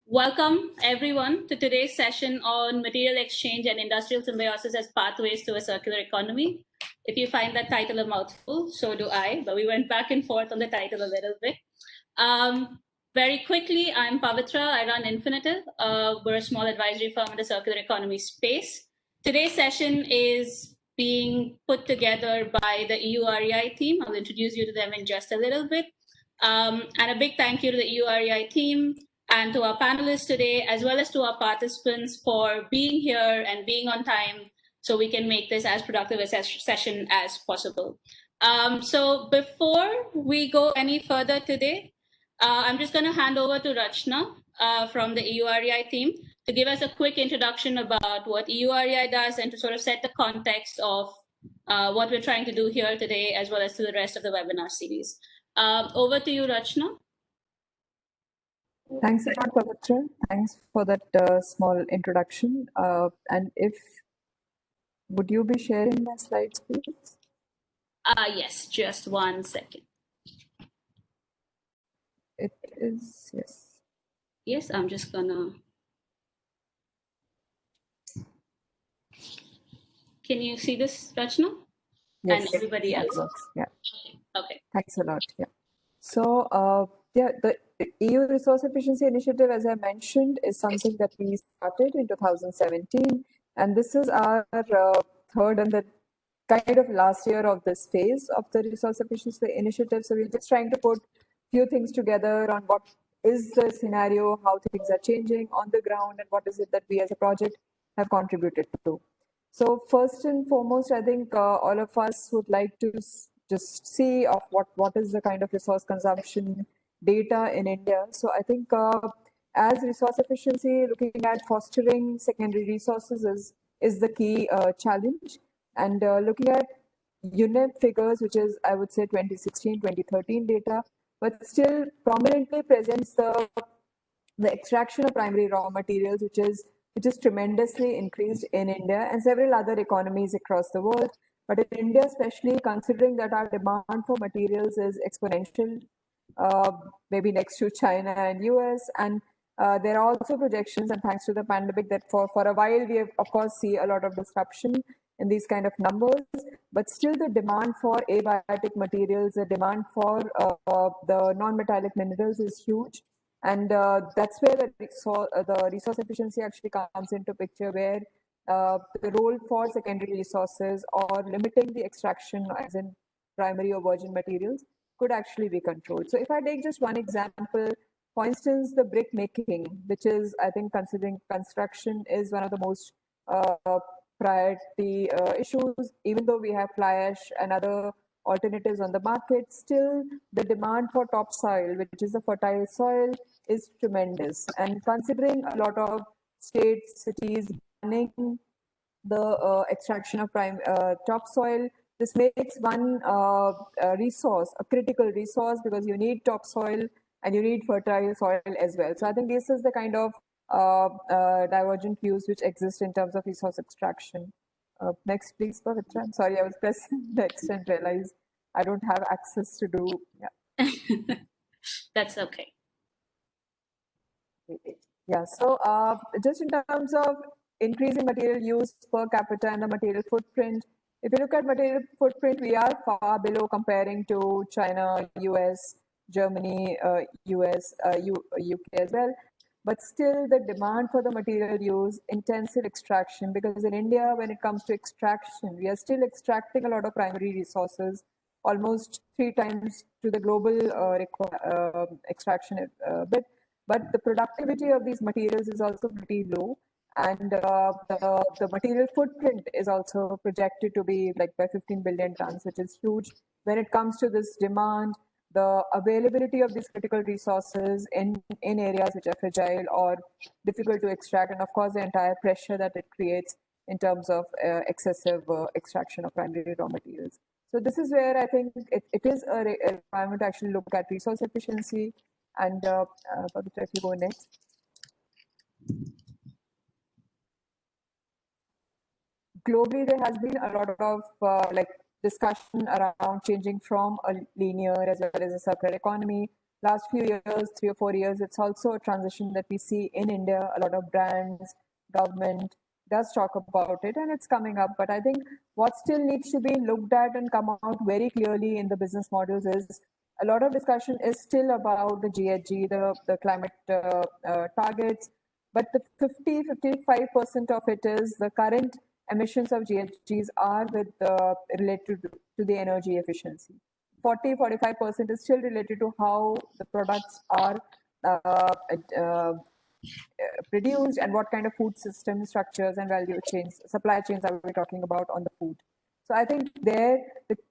Welcome, everyone, to today's session on material exchange and industrial symbiosis as pathways to a circular economy. If you find that title a mouthful, so do I, but we went back and forth on the title a little bit. Very quickly, I'm Pavitra. I run Infinitive. We're a small advisory firm in the circular economy space. Today's session is being put together by the EU REI team. I'll introduce you to them in just a little bit. And a big thank you to the EU REI team and to our panelists today, as well as to our participants for being here and being on time so we can make this as productive a session as possible. So before we go any further today, I'm just going to hand over to Rachna from the EU REI team to give us a quick introduction about what EU REI does and to sort of set the context of what we're trying to do here today, as well as to the rest of the webinar series. Over to you, Rachna. Thanks a lot, Pavitra. Thanks for that small introduction. And would you be sharing my slides, please? Yes, just 1 second. It is, yes. Yes, I'm just gonna. Can you see this, Rachna? Yes, and everybody else? Works. Yeah. Okay. Thanks a lot. Yeah. So, the EU Resource Efficiency Initiative, as I mentioned, is something that we started in 2017. And this is our third and the kind of last year of this phase of the Resource Efficiency Initiative. So we're just trying to put few things together on what is the scenario, how things are changing on the ground, and what is it that we as a project have contributed to. So first and foremost, I think all of us would like to just see of what is the kind of resource consumption data in India. So I think as resource efficiency, looking at fostering secondary resources is the key challenge. And looking at UNEP figures, which is, I would say, 2016, 2013 data, but still prominently presents the extraction of primary raw materials, which is tremendously increased in India and several other economies across the world. But in India, especially considering that our demand for materials is exponential, maybe next to China and US, and there are also projections, and thanks to the pandemic, that for a while we have, of course, see a lot of disruption in these kind of numbers, but still the demand for abiotic materials, the demand for the non-metallic minerals is huge. And that's where the resource efficiency actually comes into picture, where the role for secondary resources or limiting the extraction as in primary or virgin materials could actually be controlled. So if I take just one example, for instance, the brick making, which is, I think, considering construction is one of the most priority issues, even though we have fly ash and other alternatives on the market, still the demand for topsoil, which is a fertile soil, is tremendous. And considering a lot of states, cities banning the extraction of topsoil, this makes one resource a critical resource, because you need topsoil and you need fertile soil as well. So I think this is the kind of divergent views which exist in terms of resource extraction. Next, please, Pavitra. I'm sorry, I was pressing next and realized I don't have access to do. Yeah. That's okay. Yeah. So just in terms of increasing material use per capita and the material footprint, if you look at material footprint, we are far below comparing to China, US, Germany, US, UK as well. But still the demand for the material use, intensive extraction, because in India, when it comes to extraction, we are still extracting a lot of primary resources, almost 3 times to the global extraction bit. But the productivity of these materials is also pretty low. And the material footprint is also projected to be like by 15 billion tons, which is huge when it comes to this demand, the availability of these critical resources in areas which are fragile or difficult to extract, and of course the entire pressure that it creates in terms of excessive extraction of primary raw materials. So this is where I think it is a requirement to actually look at resource efficiency. And Pavitra, if you go next. Globally, there has been a lot of discussion around changing from a linear as well as a circular economy. last few years, 3 or 4 years, it's also a transition that we see in India. A lot of brands, government does talk about it, and it's coming up. But I think what still needs to be looked at and come out very clearly in the business models is a lot of discussion is still about the GHG, the climate targets, but the 55% of it is the current emissions of GHGs are with related to the energy efficiency. 40-45% is still related to how the products are uh, uh, produced and what kind of food system structures and value chains, supply chains are we talking about on the food. So I think there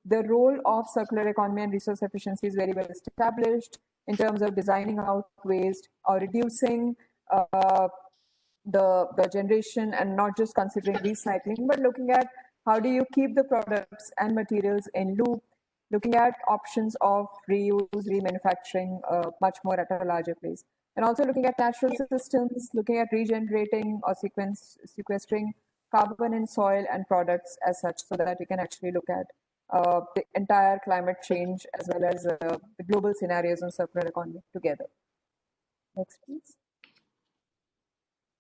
the role of circular economy and resource efficiency is very well established in terms of designing out waste or reducing the generation and not just considering recycling, but looking at how do you keep the products and materials in loop, looking at options of reuse, remanufacturing much more at a larger place. And also looking at natural systems, looking at regenerating or sequestering carbon in soil and products as such, so that we can actually look at the entire climate change as well as the global scenarios on circular economy together. Next, please.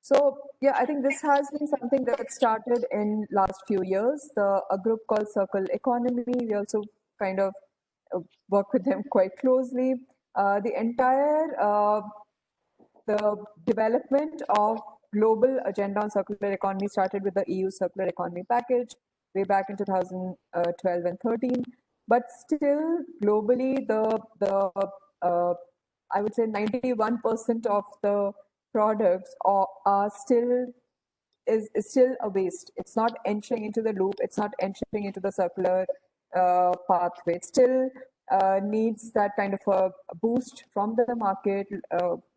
So yeah, I think this has been something that started in last few years. A group called Circle Economy, we also kind of work with them quite closely. The entire the development of global agenda on circular economy started with the EU circular economy package way back in 2012 and 13. But still, globally, I would say 91% of the products are still is still a waste. It's not entering into the loop. It's not entering into the circular pathway. It still needs that kind of a boost from the market,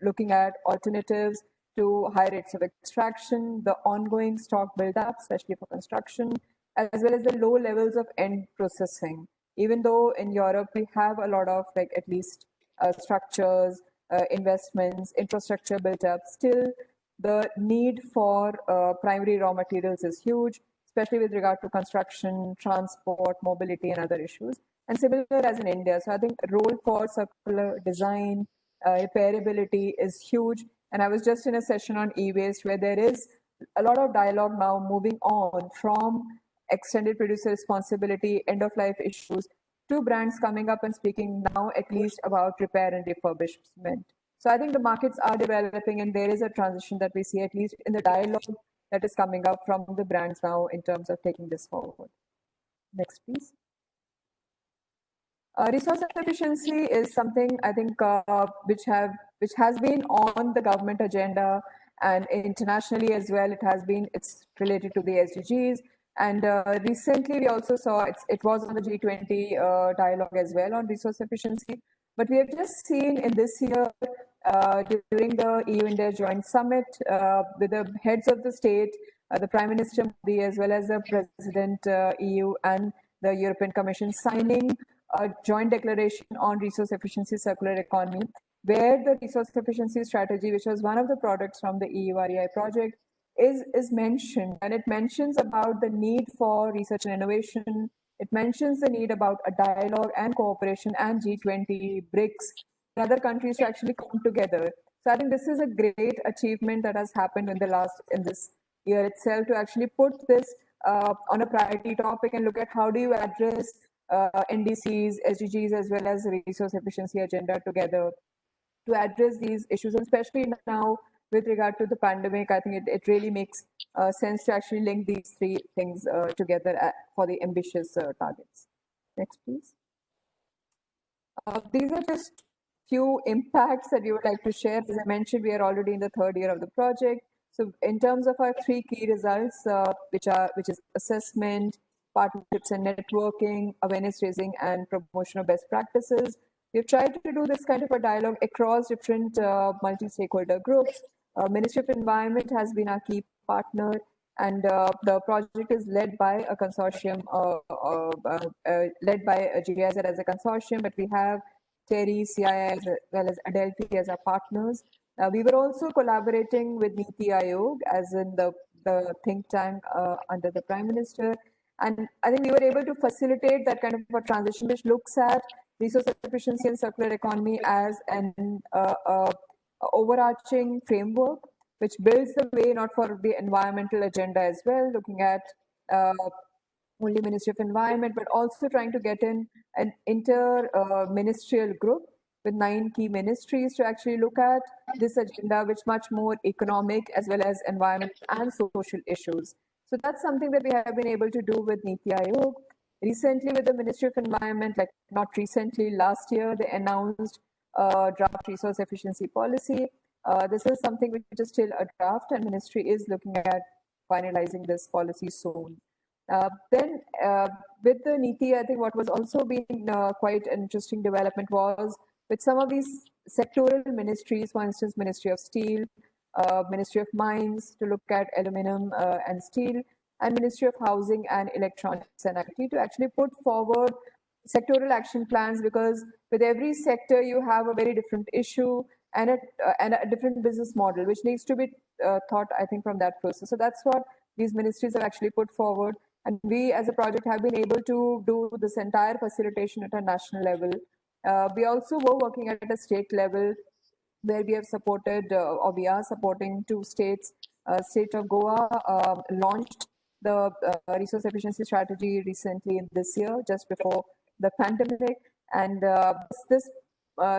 looking at alternatives to high rates of extraction, the ongoing stock buildup, especially for construction, as well as the low levels of end processing. Even though in Europe we have a lot of like at least structures, investments, infrastructure built up, still the need for primary raw materials is huge, especially with regard to construction, transport, mobility, and other issues. And similar as in India. So I think role for circular design, repairability is huge. And I was just in a session on e-waste where there is a lot of dialogue now moving on from extended producer responsibility, end of life issues, to brands coming up and speaking now at least about repair and refurbishment. So I think the markets are developing and there is a transition that we see at least in the dialogue that is coming up from the brands now in terms of taking this forward. Next, please. Resource efficiency is something I think which has been on the government agenda and internationally as well. It's related to the SDGs. And recently, we also saw it was on the G20 dialogue as well on resource efficiency. But we have just seen in this year during the EU-India Joint Summit with the heads of the state, the Prime Minister Modi, as well as the President EU and the European Commission signing a joint declaration on resource efficiency circular economy, where the resource efficiency strategy, which was one of the products from the EU REI project, is mentioned, and it mentions about the need for research and innovation. It mentions the need about a dialogue and cooperation and G20, BRICS, and other countries to actually come together. So I think this is a great achievement that has happened in this year itself to actually put this on a priority topic and look at how do you address NDCs, SDGs, as well as the resource efficiency agenda together to address these issues, and especially now with regard to the pandemic. I think it really makes sense to actually link these three things together for the ambitious targets. Next, please. These are just few impacts that we would like to share. As I mentioned, we are already in the third year of the project. So in terms of our three key results, which is assessment, partnerships and networking, awareness raising, and promotion of best practices, we've tried to do this kind of a dialogue across different multi-stakeholder groups. Ministry of Environment has been our key partner, and the project is led by a consortium, led by GIZ as a consortium, but we have TERI, CII, as well as Adelphi as our partners. We were also collaborating with NITI Aayog, as in the think tank under the Prime Minister. And I think we were able to facilitate that kind of a transition, which looks at resource efficiency and circular economy as an overarching framework, which builds the way not for the environmental agenda as well, looking at only Ministry of Environment, but also trying to get in an inter-ministerial group with 9 key ministries to actually look at this agenda, which much more economic as well as environment and social issues. So that's something that we have been able to do with Niti Aayog. Recently, with the Ministry of Environment, like not recently, last year, they announced draft resource efficiency policy. This is something which is still a draft, and Ministry is looking at finalizing this policy soon. Then, with the Niti, I think what was also being quite an interesting development was with some of these sectoral ministries, for instance, Ministry of Steel, Ministry of Mines to look at aluminum and steel, and Ministry of Housing and Electronics and IT to actually put forward sectoral action plans, because with every sector you have a very different issue and a different business model, which needs to be thought, I think, from that process. So that's what these ministries have actually put forward. And we as a project have been able to do this entire facilitation at a national level. We also were working at a state level where we have supported or we are supporting 2 states. State of Goa launched the resource efficiency strategy recently in this year, just before the pandemic. And this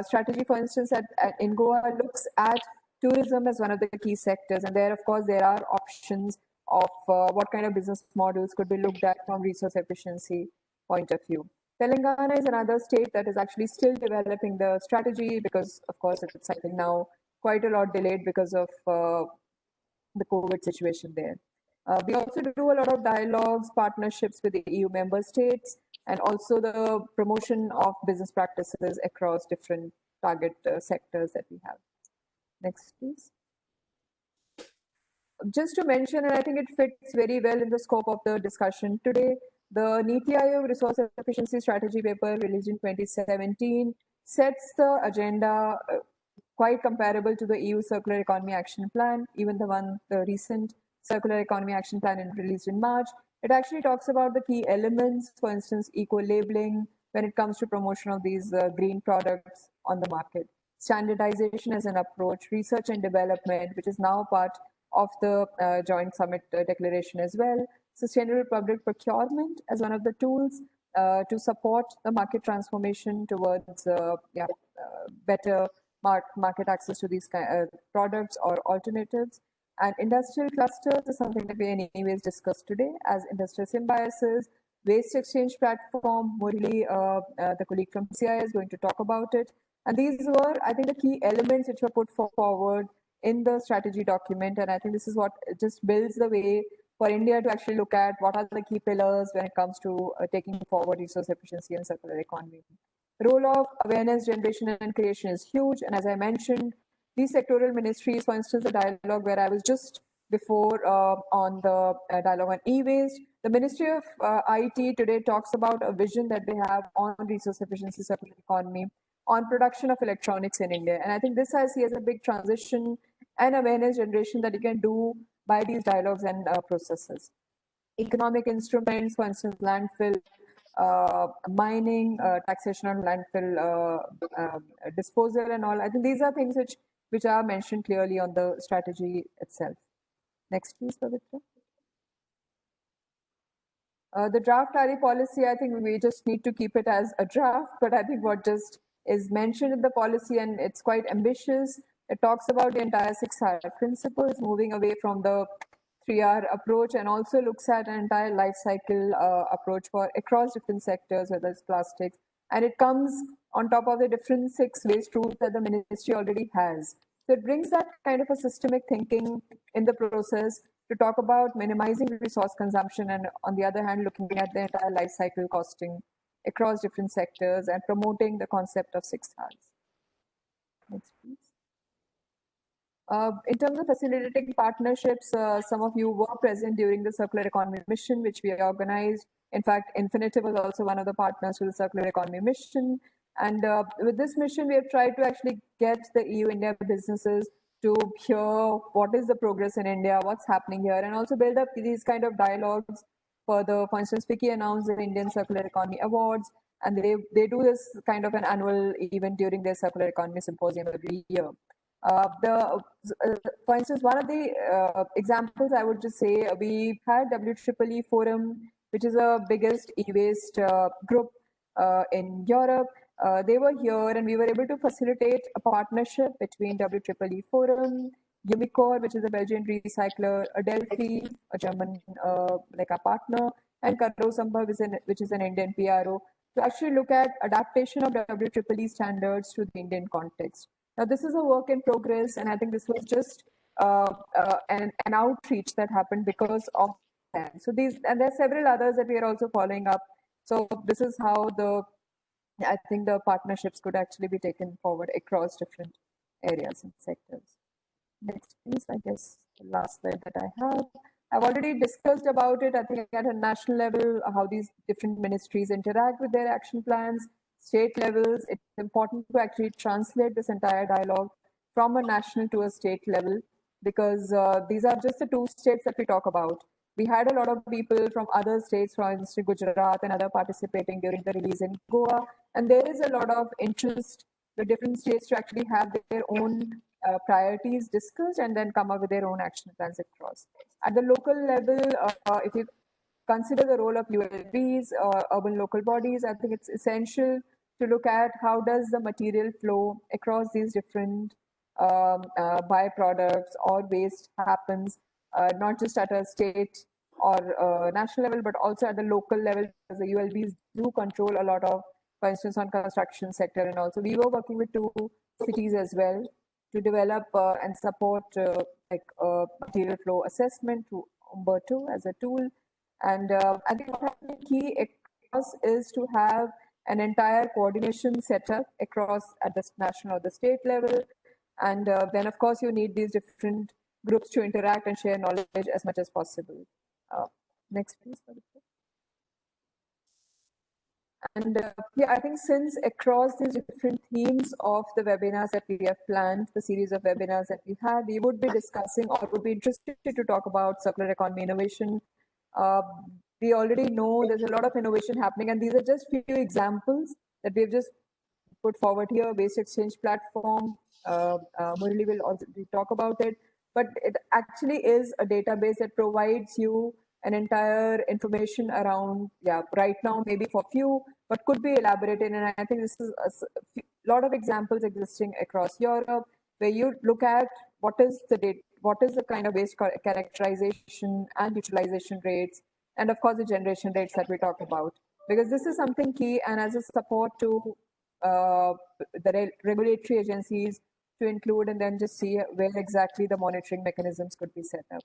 strategy, for instance, in Goa looks at tourism as one of the key sectors. And there, of course, there are options of what kind of business models could be looked at from resource efficiency point of view. Telangana is another state that is actually still developing the strategy because, of course, it's, I think, now quite a lot delayed because of the COVID situation there. We also do a lot of dialogues, partnerships with the EU member states, and also the promotion of business practices across different target sectors that we have. Next, please. Just to mention, and I think it fits very well in the scope of the discussion today, the Niti Aayog Resource Efficiency Strategy paper released in 2017 sets the agenda quite comparable to the EU Circular Economy Action Plan, even the recent Circular Economy Action Plan released in March. It actually talks about the key elements, for instance, eco-labeling when it comes to promotion of these green products on the market, standardization as an approach, research and development, which is now part of the Joint Summit Declaration as well, sustainable public procurement as one of the tools to support the market transformation towards better market access to these products or alternatives. And industrial clusters is something that we anyways discussed today as industrial symbiosis, waste exchange platform. Murali, the colleague from CI, is going to talk about it. And these were, I think, the key elements which were put forward in the strategy document. And I think this is what just builds the way for India to actually look at what are the key pillars when it comes to taking forward resource efficiency and circular economy. The role of awareness generation and creation is huge. And as I mentioned, these sectoral ministries, for instance, the dialogue where I was just before on the dialogue on e-waste, the Ministry of IT today talks about a vision that they have on resource efficiency, circular economy, on production of electronics in India. And I think this I see as a big transition and awareness generation that you can do by these dialogues and processes. Economic instruments, for instance, landfill mining, taxation on landfill disposal and all. I think these are things which are mentioned clearly on the strategy itself. Next, please, Pavitra. The draft RE policy, I think we just need to keep it as a draft, but I think what just is mentioned in the policy, and it's quite ambitious. It talks about the entire 6R principles, moving away from the 3R approach, and also looks at an entire life cycle approach for across different sectors, whether it's plastics. And it comes on top of the different 6 waste rules that the ministry already has. So it brings that kind of a systemic thinking in the process to talk about minimizing resource consumption, and on the other hand, looking at the entire life cycle costing across different sectors and promoting the concept of 6Rs. Next, please. In terms of facilitating partnerships, some of you were present during the Circular Economy Mission, which we organized. In fact, Infinitive was also one of the partners to the Circular Economy Mission. And with this mission, we have tried to actually get the EU-India businesses to hear what is the progress in India, what's happening here, and also build up these kind of dialogues further. For instance, FICCI announced the Indian Circular Economy Awards, and they do this kind of an annual event during their circular economy symposium every year. For instance, one of the examples I would just say, we had WEEE Forum, which is the biggest e-waste group in Europe. They were here, and we were able to facilitate a partnership between WEEE Forum, Umicore, which is a Belgian recycler, Adelphi, a German like a partner, and Karosamba, which is an Indian PRO, to actually look at adaptation of WEEE standards to the Indian context. Now, this is a work in progress, and I think this was just an outreach that happened because of that. So and there are several others that we are also following up. So this is how I think the partnerships could actually be taken forward across different areas and sectors. Next, please. I guess the last slide that I have. I've already discussed about it, I think, at a national level, how these different ministries interact with their action plans. State levels, it's important to actually translate this entire dialogue from a national to a state level, because these are just the two states that we talk about. We had a lot of people from other states, for instance, Gujarat and other, participating during the release in Goa. And there is a lot of interest for different states to actually have their own priorities discussed and then come up with their own action plans across. At the local level, if you consider the role of ULBs or urban local bodies, I think it's essential to look at how does the material flow across these different byproducts or waste happens, not just at a state or national level, but also at the local level, because the ULBs do control a lot of, for instance, on construction sector. And also we were working with 2 cities as well to develop and support material flow assessment through Umberto as a tool. And I think what has been key across is to have an entire coordination setup across at the national or the state level. And then, of course, you need these different groups to interact and share knowledge as much as possible. Next, please. And yeah, I think since across these different themes of the webinars that we have planned, the series of webinars that we had, we would be discussing or would be interested to talk about circular economy innovation. We already know there's a lot of innovation happening, and these are just few examples that we've just put forward here. Waste exchange platform, Murali will also talk about it, but it actually is a database that provides you an entire information around, right now maybe for few, but could be elaborated. And I think this is a lot of examples existing across Europe, where you look at what is the kind of waste characterization and utilization rates, and of course the generation rates that we talk about, because this is something key, and as a support to the regulatory agencies to include, and then just see where exactly the monitoring mechanisms could be set up.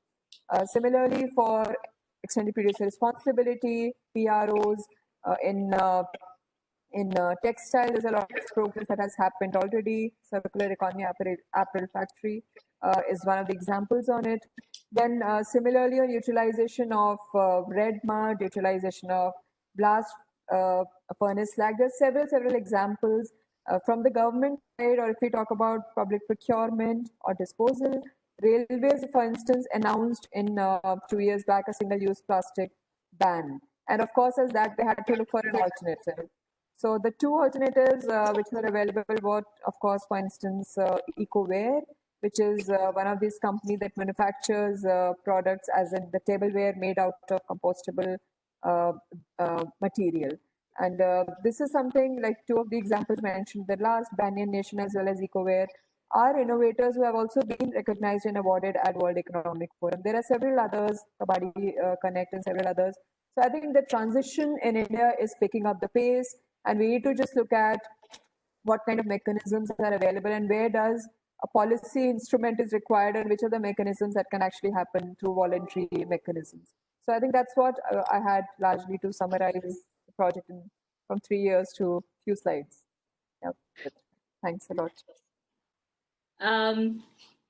Similarly, for extended producer responsibility, PROs, in textile, there's a lot of progress that has happened already. Circular economy apparel factory is one of the examples on it. Then similarly, on utilization of red mud, utilization of blast furnace slag, there's several examples from the government side, or if we talk about public procurement or disposal. Railways, for instance, announced in 2 years back a single-use plastic ban. And of course, as that, they had to look for an alternative. So the 2 alternatives which were available were, of course, for instance, EcoWare, which is one of these companies that manufactures products as in the tableware made out of compostable material. And this is something like 2 of the examples mentioned, the last, Banyan Nation as well as EcoWare, are innovators who have also been recognized and awarded at World Economic Forum. There are several others, Kabaddi Connect and several others. So I think the transition in India is picking up the pace, and we need to just look at what kind of mechanisms are available and where does a policy instrument is required, and which are the mechanisms that can actually happen through voluntary mechanisms. So I think that's what I had largely to summarize the project from 3 years to a few slides. Yep. Thanks a lot.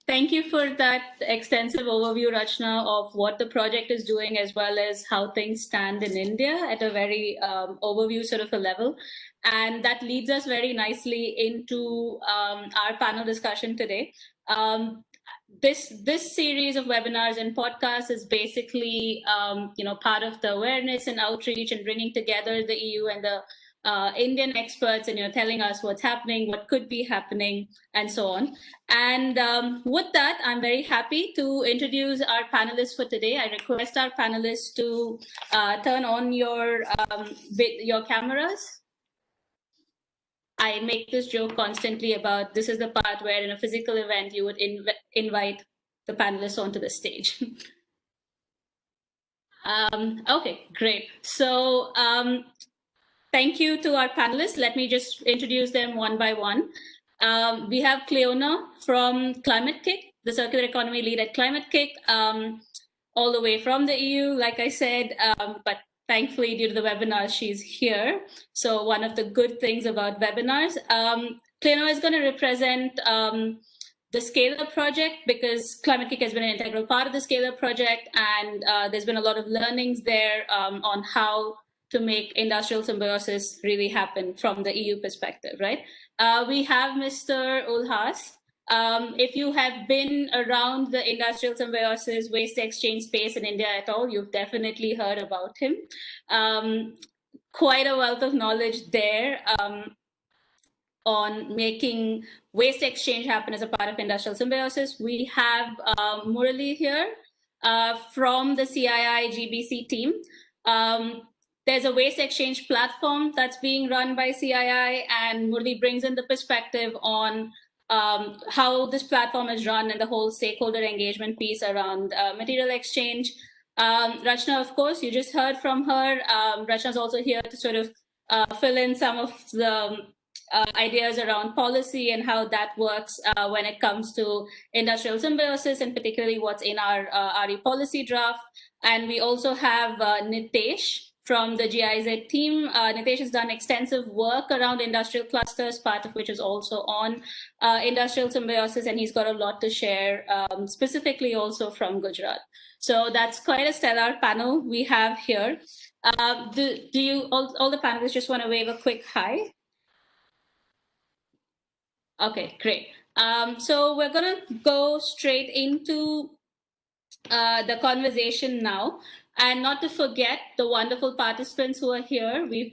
Thank you for that extensive overview, Rachna, of what the project is doing, as well as how things stand in India at a very overview sort of a level. And that leads us very nicely into our panel discussion today. This series of webinars and podcasts is basically part of the awareness and outreach and bringing together the EU and the Indian experts and telling us what's happening, what could be happening, and so on. And with that, I'm very happy to introduce our panelists for today. I request our panelists to turn on your cameras. I make this joke constantly about this is the part where in a physical event you would invite the panelists onto the stage. Okay, great. So thank you to our panelists. Let me just introduce them one by one. We have Cleona from Climate Kick, the circular economy lead at Climate Kick, all the way from the EU, like I said, but thankfully, due to the webinar, she's here. So one of the good things about webinars. Cleona is going to represent the Scale Up project, because Climate Kick has been an integral part of the Scale Up project, and there's been a lot of learnings there on how to make industrial symbiosis really happen from the EU perspective, right? We have Mr. Ulhas. If you have been around the industrial symbiosis waste exchange space in India at all, you've definitely heard about him. Quite a wealth of knowledge there on making waste exchange happen as a part of industrial symbiosis. We have Murali here from the CII GBC team. There's a waste exchange platform that's being run by CII, and Murali brings in the perspective on how this platform is run and the whole stakeholder engagement piece around material exchange. Rachna, of course, you just heard from her. Rachna's also here to sort of fill in some of the ideas around policy and how that works when it comes to industrial symbiosis, and particularly what's in our RE policy draft. And we also have Nitesh from the GIZ team. Nitesh has done extensive work around industrial clusters, part of which is also on industrial symbiosis, and he's got a lot to share, specifically also from Gujarat. So that's quite a stellar panel we have here. Do you, all the panelists, just want to wave a quick hi? Okay, great. So we're going to go straight into the conversation now. And not to forget the wonderful participants who are here. We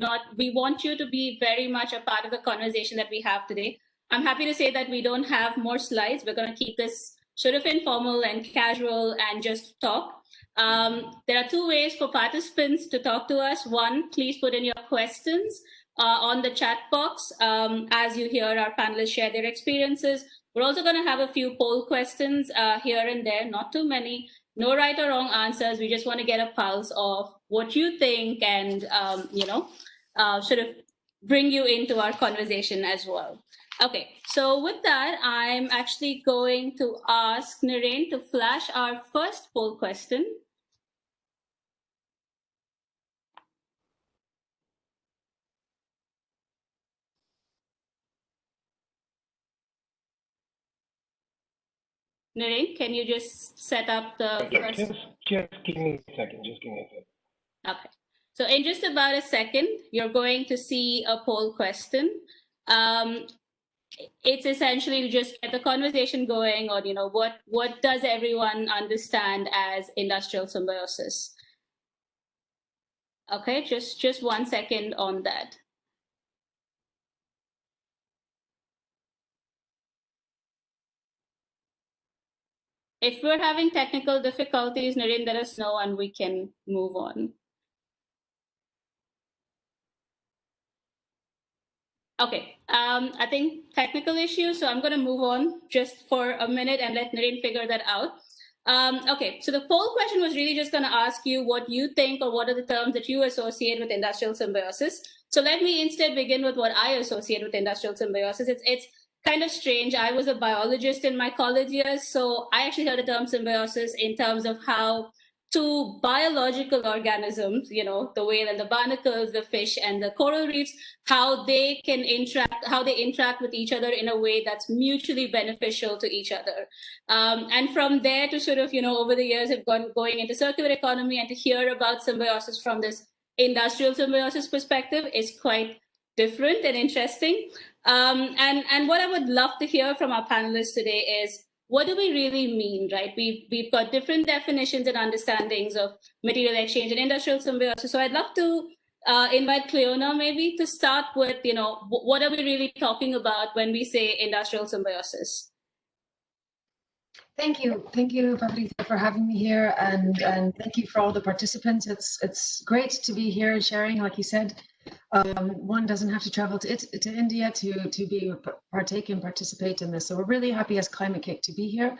want you to be very much a part of the conversation that we have today. I'm happy to say that we don't have more slides. We're going to keep this sort of informal and casual and just talk. There are two ways for participants to talk to us. One, please put in your questions on the chat box as you hear our panelists share their experiences. We're also going to have a few poll questions here and there, not too many. No right or wrong answers. We just want to get a pulse of what you think and, sort of bring you into our conversation as well. Okay, so with that, I'm actually going to ask Naren to flash our first poll question. Naren, can you just set up the first? Just give me a second. Okay. So in just about a second, you're going to see a poll question. It's essentially to just get the conversation going on, what does everyone understand as industrial symbiosis? Okay, just 1 second on that. If we're having technical difficulties, Naren, let us know and we can move on. Okay, I think technical issues, so I'm going to move on just for a minute and let Naren figure that out. Okay, so the poll question was really just going to ask you what you think or what are the terms that you associate with industrial symbiosis. So let me instead begin with what I associate with industrial symbiosis. It's kind of strange. I was a biologist in my college years, so I actually heard the term symbiosis in terms of how two biological organisms, the whale and the barnacles, the fish and the coral reefs, how they interact with each other in a way that's mutually beneficial to each other. And from there to sort of, over the years have going into circular economy, and to hear about symbiosis from this industrial symbiosis perspective is quite different and interesting. And what I would love to hear from our panelists today is, what do we really mean, right? We've got different definitions and understandings of material exchange and industrial symbiosis. So I'd love to invite Cleona maybe to start with, what are we really talking about when we say industrial symbiosis? Thank you, Paprika, for having me here, and thank you for all the participants. It's great to be here sharing, like you said. One doesn't have to travel to India to participate in this. So we're really happy as Climate Kick to be here.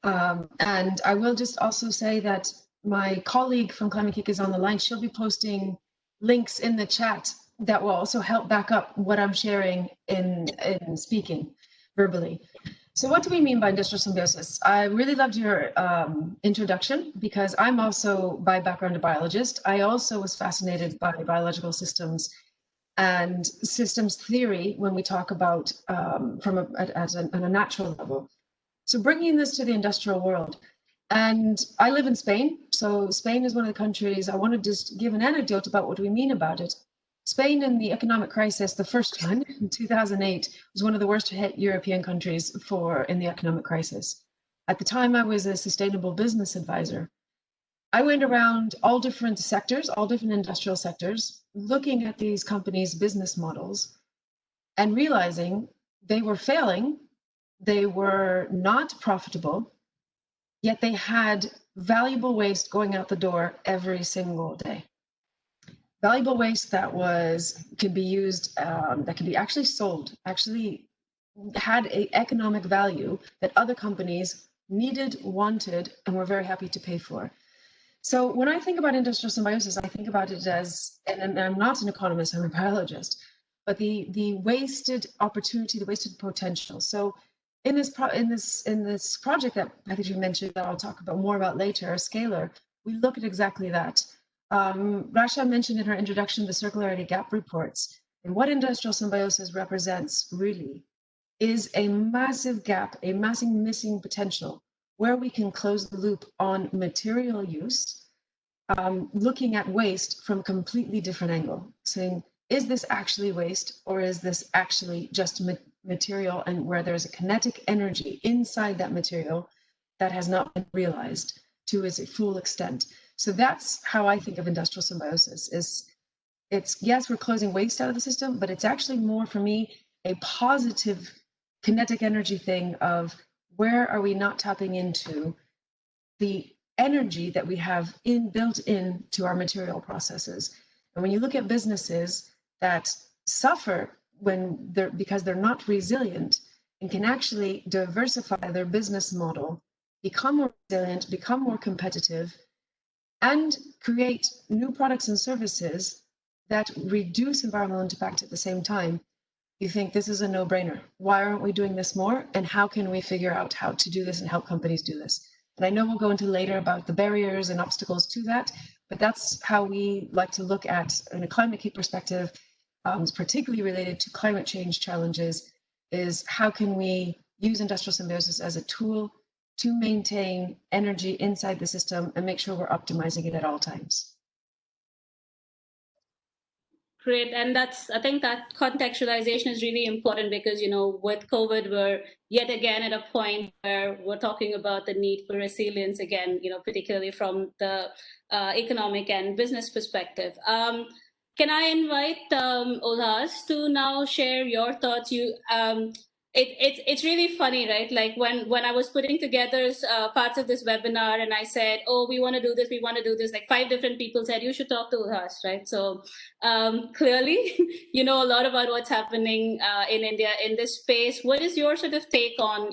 And I will just also say that my colleague from Climate Kick is on the line. She'll be posting links in the chat that will also help back up what I'm sharing in speaking verbally. So what do we mean by industrial symbiosis? I really loved your introduction because I'm also by background a biologist. I also was fascinated by biological systems and systems theory when we talk about on a natural level. So bringing this to the industrial world, and I live in Spain. So Spain is one of the countries. I want to just give an anecdote about what we mean about it. Spain in the economic crisis, the first one in 2008, was one of the worst hit European countries in the economic crisis. At the time, I was a sustainable business advisor. I went around all different sectors, all different industrial sectors, looking at these companies' business models and realizing they were failing, they were not profitable, yet they had valuable waste going out the door every single day. Valuable waste that could be used, that could be actually sold, actually had an economic value that other companies needed, wanted, and were very happy to pay for. So when I think about industrial symbiosis, I think about it as, and I'm not an economist, I'm a biologist, but the wasted opportunity, the wasted potential. So in this project that I think you mentioned, that I'll talk about more about later, Scalar, we look at exactly that. Rasha mentioned in her introduction the circularity gap reports, and what industrial symbiosis represents really is a massive gap, a massive missing potential where we can close the loop on material use, looking at waste from a completely different angle, saying, is this actually waste or is this actually just material, and where there's a kinetic energy inside that material that has not been realized to its full extent. So that's how I think of industrial symbiosis. It's yes, we're closing waste out of the system, but it's actually more for me a positive kinetic energy thing of where are we not tapping into the energy that we have built into our material processes. And when you look at businesses that suffer because they're not resilient and can actually diversify their business model, become more resilient, become more competitive, and create new products and services that reduce environmental impact at the same time, you think this is a no-brainer. Why aren't we doing this more? And how can we figure out how to do this and help companies do this? And I know we'll go into later about the barriers and obstacles to that, but that's how we like to look at, in a Climate Kick perspective, particularly related to climate change challenges, is how can we use industrial symbiosis as a tool to maintain energy inside the system and make sure we're optimizing it at all times. Great. And I think that contextualization is really important because, with COVID, we're yet again at a point where we're talking about the need for resilience again, particularly from the economic and business perspective. Can I invite Ulhas to now share your thoughts? It's really funny, right? Like when I was putting together parts of this webinar and I said, oh, we want to do this, like 5 different people said, you should talk to Ulhas, right? So clearly, you know a lot about what's happening in India in this space. What is your sort of take on,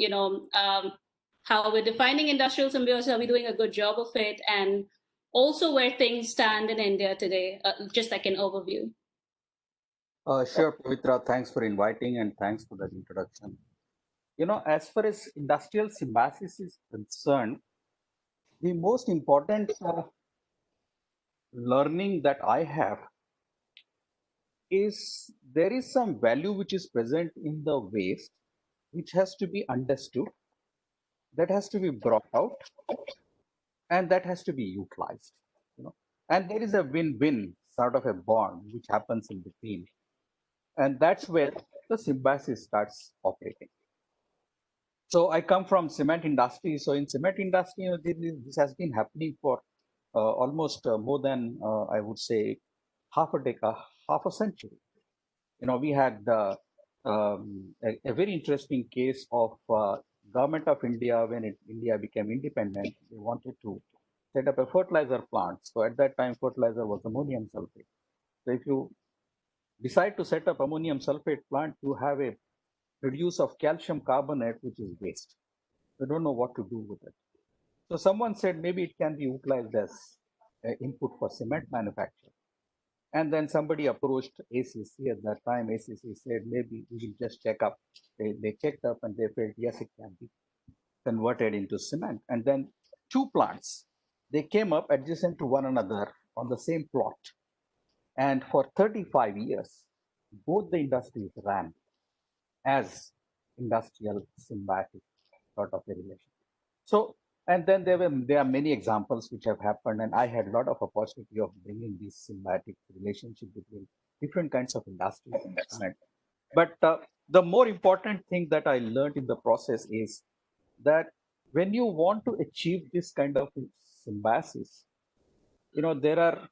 how we're defining industrial symbiosis? Are we doing a good job of it? And also where things stand in India today, just like an overview. Sure, Pavitra, thanks for inviting and thanks for that introduction. As far as industrial symbiosis is concerned, the most important learning that I have is there is some value which is present in the waste, which has to be understood, that has to be brought out, and that has to be utilized. And there is a win-win sort of a bond which happens in between. And that's where the symbiosis starts operating. So I come from cement industry. So in cement industry, this has been happening for almost more than, I would say, half a century. We had a very interesting case of government of India when India became independent. They wanted to set up a fertilizer plant. So at that time, fertilizer was ammonium sulfate. So if you decide to set up ammonium sulfate plant, you have a produce of calcium carbonate, which is waste. You don't know what to do with it. So someone said maybe it can be utilized as input for cement manufacture. And then somebody approached ACC at that time. ACC said maybe we will just check up. They checked up and they felt yes, it can be converted into cement. And then two plants, they came up adjacent to one another on the same plot. And for 35 years, both the industries ran as industrial symbiotic sort of a relation. So, and then there are many examples which have happened, and I had a lot of opportunity of bringing this symbiotic relationship between different kinds of industries in cement. But the more important thing that I learned in the process is that when you want to achieve this kind of symbiosis, there are,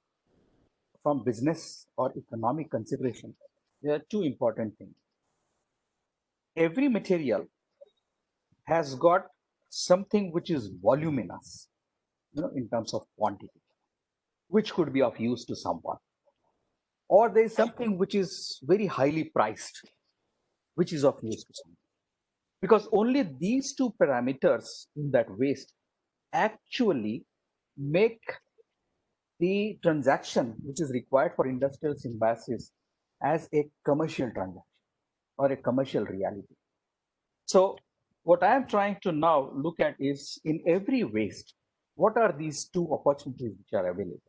from business or economic consideration, there are two important things. Every material has got something which is voluminous, in terms of quantity, which could be of use to someone. Or there is something which is very highly priced, which is of use to someone. Because only these two parameters in that waste actually make the transaction which is required for industrial symbiosis as a commercial transaction or a commercial reality. So what I am trying to now look at is, in every waste, what are these two opportunities which are available?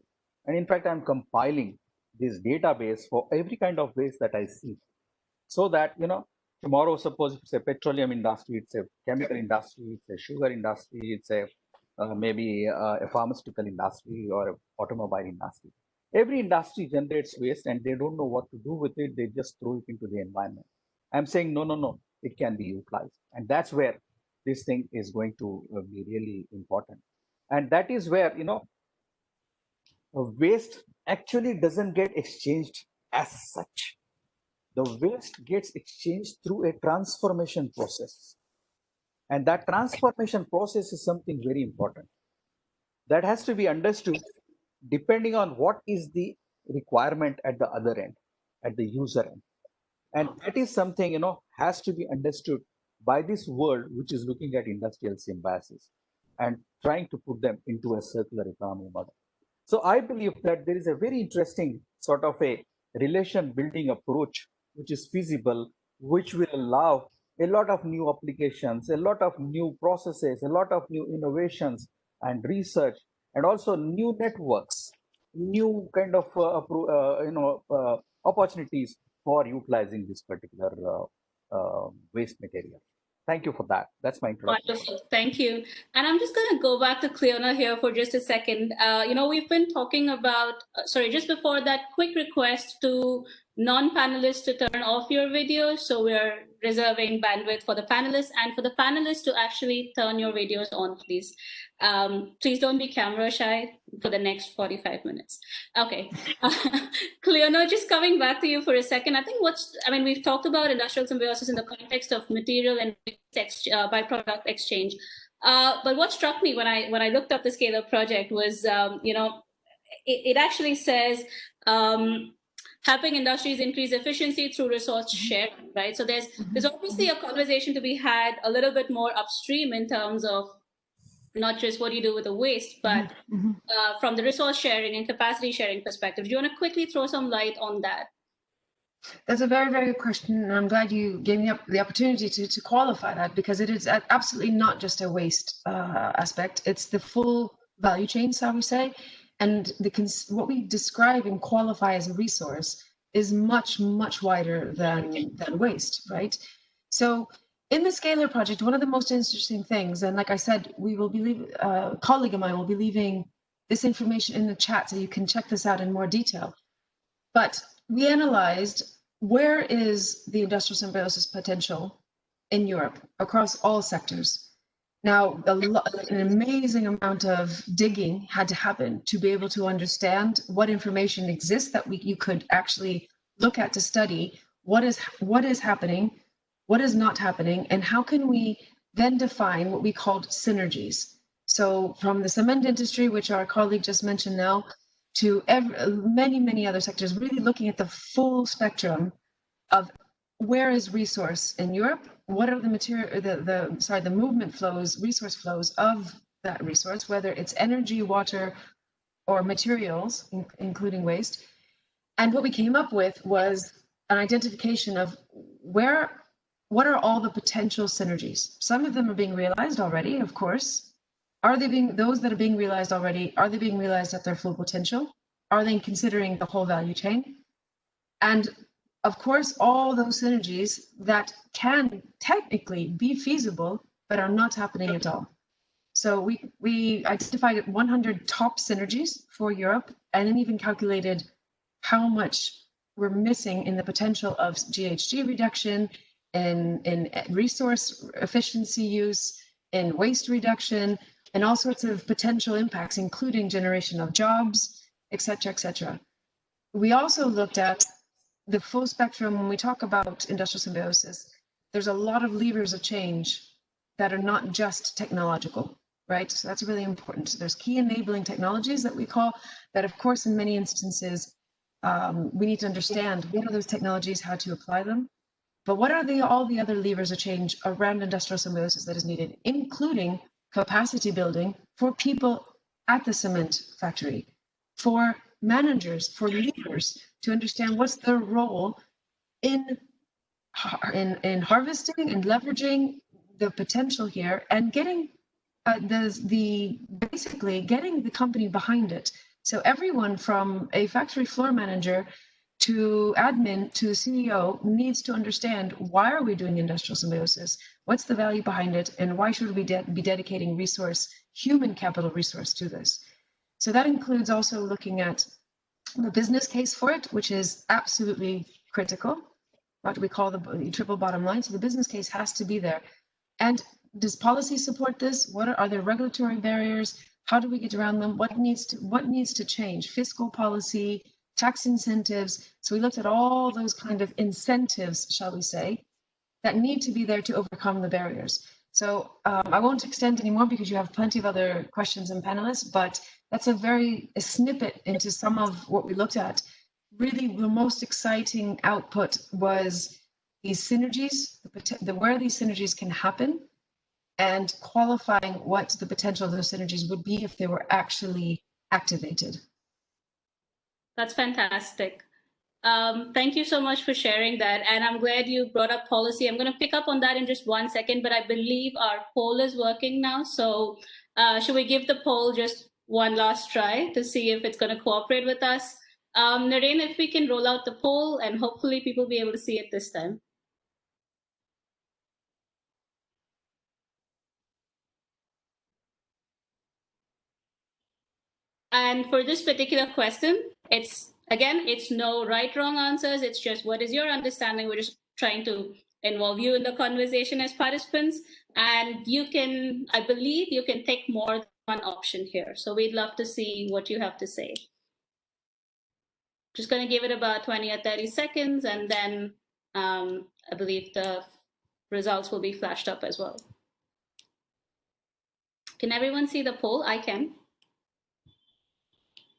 And in fact, I'm compiling this database for every kind of waste that I see, so that, tomorrow, suppose it's a petroleum industry, it's a chemical industry, it's a sugar industry, it's a maybe a pharmaceutical industry or an automobile industry. Every industry generates waste and they don't know what to do with it. They just throw it into the environment. I'm saying, no, it can be utilized. And that's where this thing is going to be really important. And that is where, waste actually doesn't get exchanged as such. The waste gets exchanged through a transformation process. And that transformation process is something very important. That has to be understood depending on what is the requirement at the other end, at the user end. And that is something, has to be understood by this world which is looking at industrial symbiosis and trying to put them into a circular economy model. So I believe that there is a very interesting sort of a relation building approach which is feasible, which will allow a lot of new applications, a lot of new processes, a lot of new innovations and research, and also new networks, new kind of opportunities for utilizing this particular waste material. Thank you for that. That's my introduction. Wonderful. Thank you. And I'm just going to go back to Cleona here for just a second. We've been talking about, just before that, quick request to non-panelists to turn off your videos. So we're reserving bandwidth for the panelists, and for the panelists to actually turn your videos on, please. Please don't be camera shy for the next 45 minutes. Okay. Cleona, just coming back to you for a second. We've talked about industrial symbiosis in the context of material and byproduct exchange. But what struck me when I looked up the Scale Up project was, it actually says, helping industries increase efficiency through resource sharing, right? So there's obviously a conversation to be had a little bit more upstream in terms of not just what you do with the waste, but from the resource sharing and capacity sharing perspective. Do you want to quickly throw some light on that? That's a very, very good question. And I'm glad you gave me the opportunity to qualify that, because it is absolutely not just a waste aspect. It's the full value chain, shall we say. And what we describe and qualify as a resource is much, much wider than waste, right? So in the Scalar project, one of the most interesting things, and like I said, we will be a colleague of mine will be leaving this information in the chat so you can check this out in more detail. But we analyzed where is the industrial symbiosis potential in Europe across all sectors. Now, an amazing amount of digging had to happen to be able to understand what information exists that you could actually look at to study what is happening, what is not happening, and how can we then define what we called synergies. So from the cement industry, which our colleague just mentioned now, to many other sectors, really looking at the full spectrum of where is resource in Europe? What are the material, the movement flows, resource flows of that resource, whether it's energy, water, or materials, including waste. And what we came up with was an identification of what are all the potential synergies? Some of them are being realized already, of course. Are they those that are being realized already, are they being realized at their full potential? Are they considering the whole value chain? And of course, all those synergies that can technically be feasible, but are not happening at all. So we identified 100 top synergies for Europe, and then even calculated how much we're missing in the potential of GHG reduction, in resource efficiency use, in waste reduction, and all sorts of potential impacts, including generation of jobs, et cetera, et cetera. We also looked at the full spectrum. When we talk about industrial symbiosis, there's a lot of levers of change that are not just technological, right? So that's really important. So there's key enabling technologies that we call that, of course, in many instances, we need to understand what are those technologies, how to apply them, but what are all the other levers of change around industrial symbiosis that is needed, including capacity building for people at the cement factory, for managers, for leaders, to understand what's their role in harvesting and leveraging the potential here, and getting basically getting the company behind it. So everyone from a factory floor manager to admin to CEO needs to understand, why are we doing industrial symbiosis? What's the value behind it? And why should we be dedicating human capital resource to this? So that includes also looking at the business case for it, which is absolutely critical. What we call the triple bottom line. So the business case has to be there. And does policy support this? What are there regulatory barriers? How do we get around them? What needs to change? Fiscal policy, tax incentives. So we looked at all those kind of incentives, shall we say, that need to be there to overcome the barriers. So I won't extend anymore because you have plenty of other questions and panelists, but that's a snippet into some of what we looked at. Really, the most exciting output was these synergies, where these synergies can happen, and qualifying what the potential of those synergies would be if they were actually activated. That's fantastic. Thank you so much for sharing that. And I'm glad you brought up policy. I'm going to pick up on that in just 1 second, but I believe our poll is working now. So should we give the poll just one last try to see if it's going to cooperate with us? Naren, if we can roll out the poll, and hopefully people will be able to see it this time. And for this particular question, it's no right, wrong answers. It's just, what is your understanding? We're just trying to involve you in the conversation as participants. And I believe you can take more than one option here. So we'd love to see what you have to say. Just going to give it about 20 or 30 seconds, and then I believe the results will be flashed up as well. Can everyone see the poll? I can.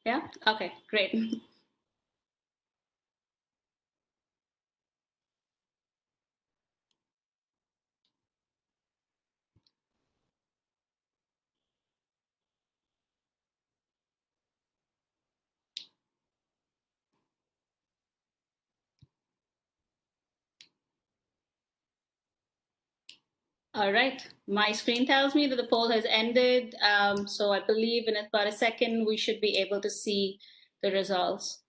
Yeah? Okay, great. All right, my screen tells me that the poll has ended. So I believe in about a second, we should be able to see the results.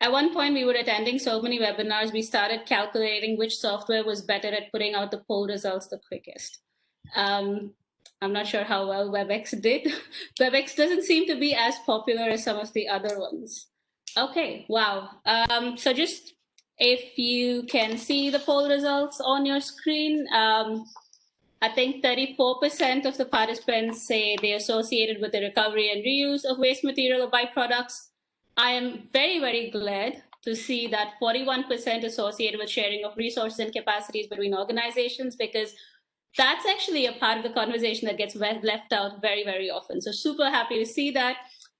At one point, we were attending so many webinars, we started calculating which software was better at putting out the poll results the quickest. I'm not sure how well WebEx did. WebEx doesn't seem to be as popular as some of the other ones. Okay, wow. So just if you can see the poll results on your screen, I think 34% of the participants say they associated with the recovery and reuse of waste material or byproducts. I am very, very glad to see that 41% associated with sharing of resources and capacities between organizations, because that's actually a part of the conversation that gets left out very, very often. So super happy to see that.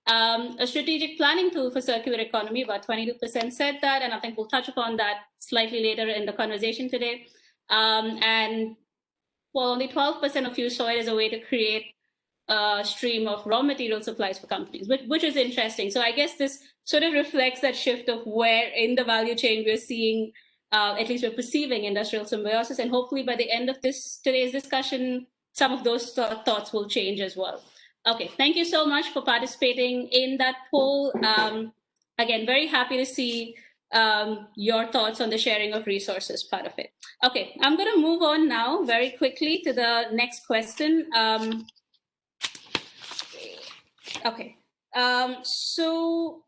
A strategic planning tool for circular economy, about 22% said that, and I think we'll touch upon that slightly later in the conversation today. And well, only 12% of you saw it as a way to create a stream of raw material supplies for companies, which is interesting. So I guess this sort of reflects that shift of where in the value chain we're seeing, at least we're perceiving industrial symbiosis. And hopefully by the end of today's discussion, some of those thoughts will change as well. Okay, thank you so much for participating in that poll. Again, very happy to see your thoughts on the sharing of resources part of it. Okay, I'm going to move on now very quickly to the next question. Okay, so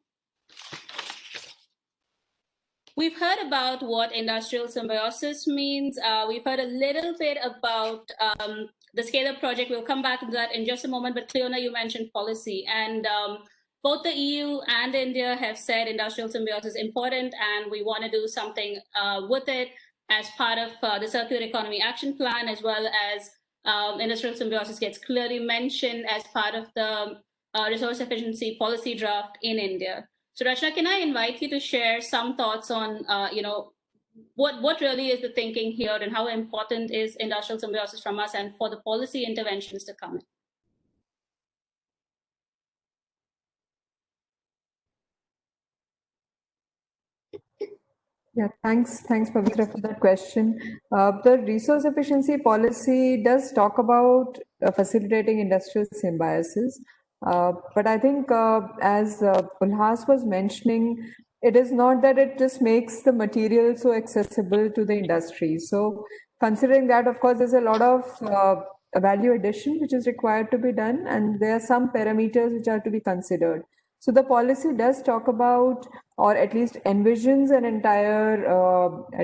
we've heard about what industrial symbiosis means. We've heard a little bit about the Scale-up project. We'll come back to that in just a moment. But Cleona, you mentioned policy, and both the EU and India have said industrial symbiosis is important, and we want to do something with it as part of the Circular Economy Action Plan, as well as industrial symbiosis gets clearly mentioned as part of the resource efficiency policy draft in India. So Rachna, can I invite you to share some thoughts on, what really is the thinking here, and how important is industrial symbiosis from us and for the policy interventions to come in? Yeah, thanks, Pavitra, for that question. The resource efficiency policy does talk about facilitating industrial symbiosis, but I think as Ulhas was mentioning, it is not that it just makes the material so accessible to the industry. So considering that, of course, there's a lot of value addition which is required to be done, and there are some parameters which are to be considered. So the policy does talk about, or at least envisions, an entire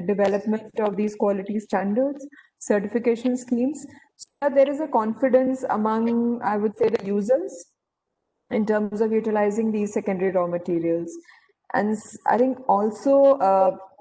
development of these quality standards, certification schemes, so that there is a confidence among, I would say, the users in terms of utilizing these secondary raw materials. And I think also,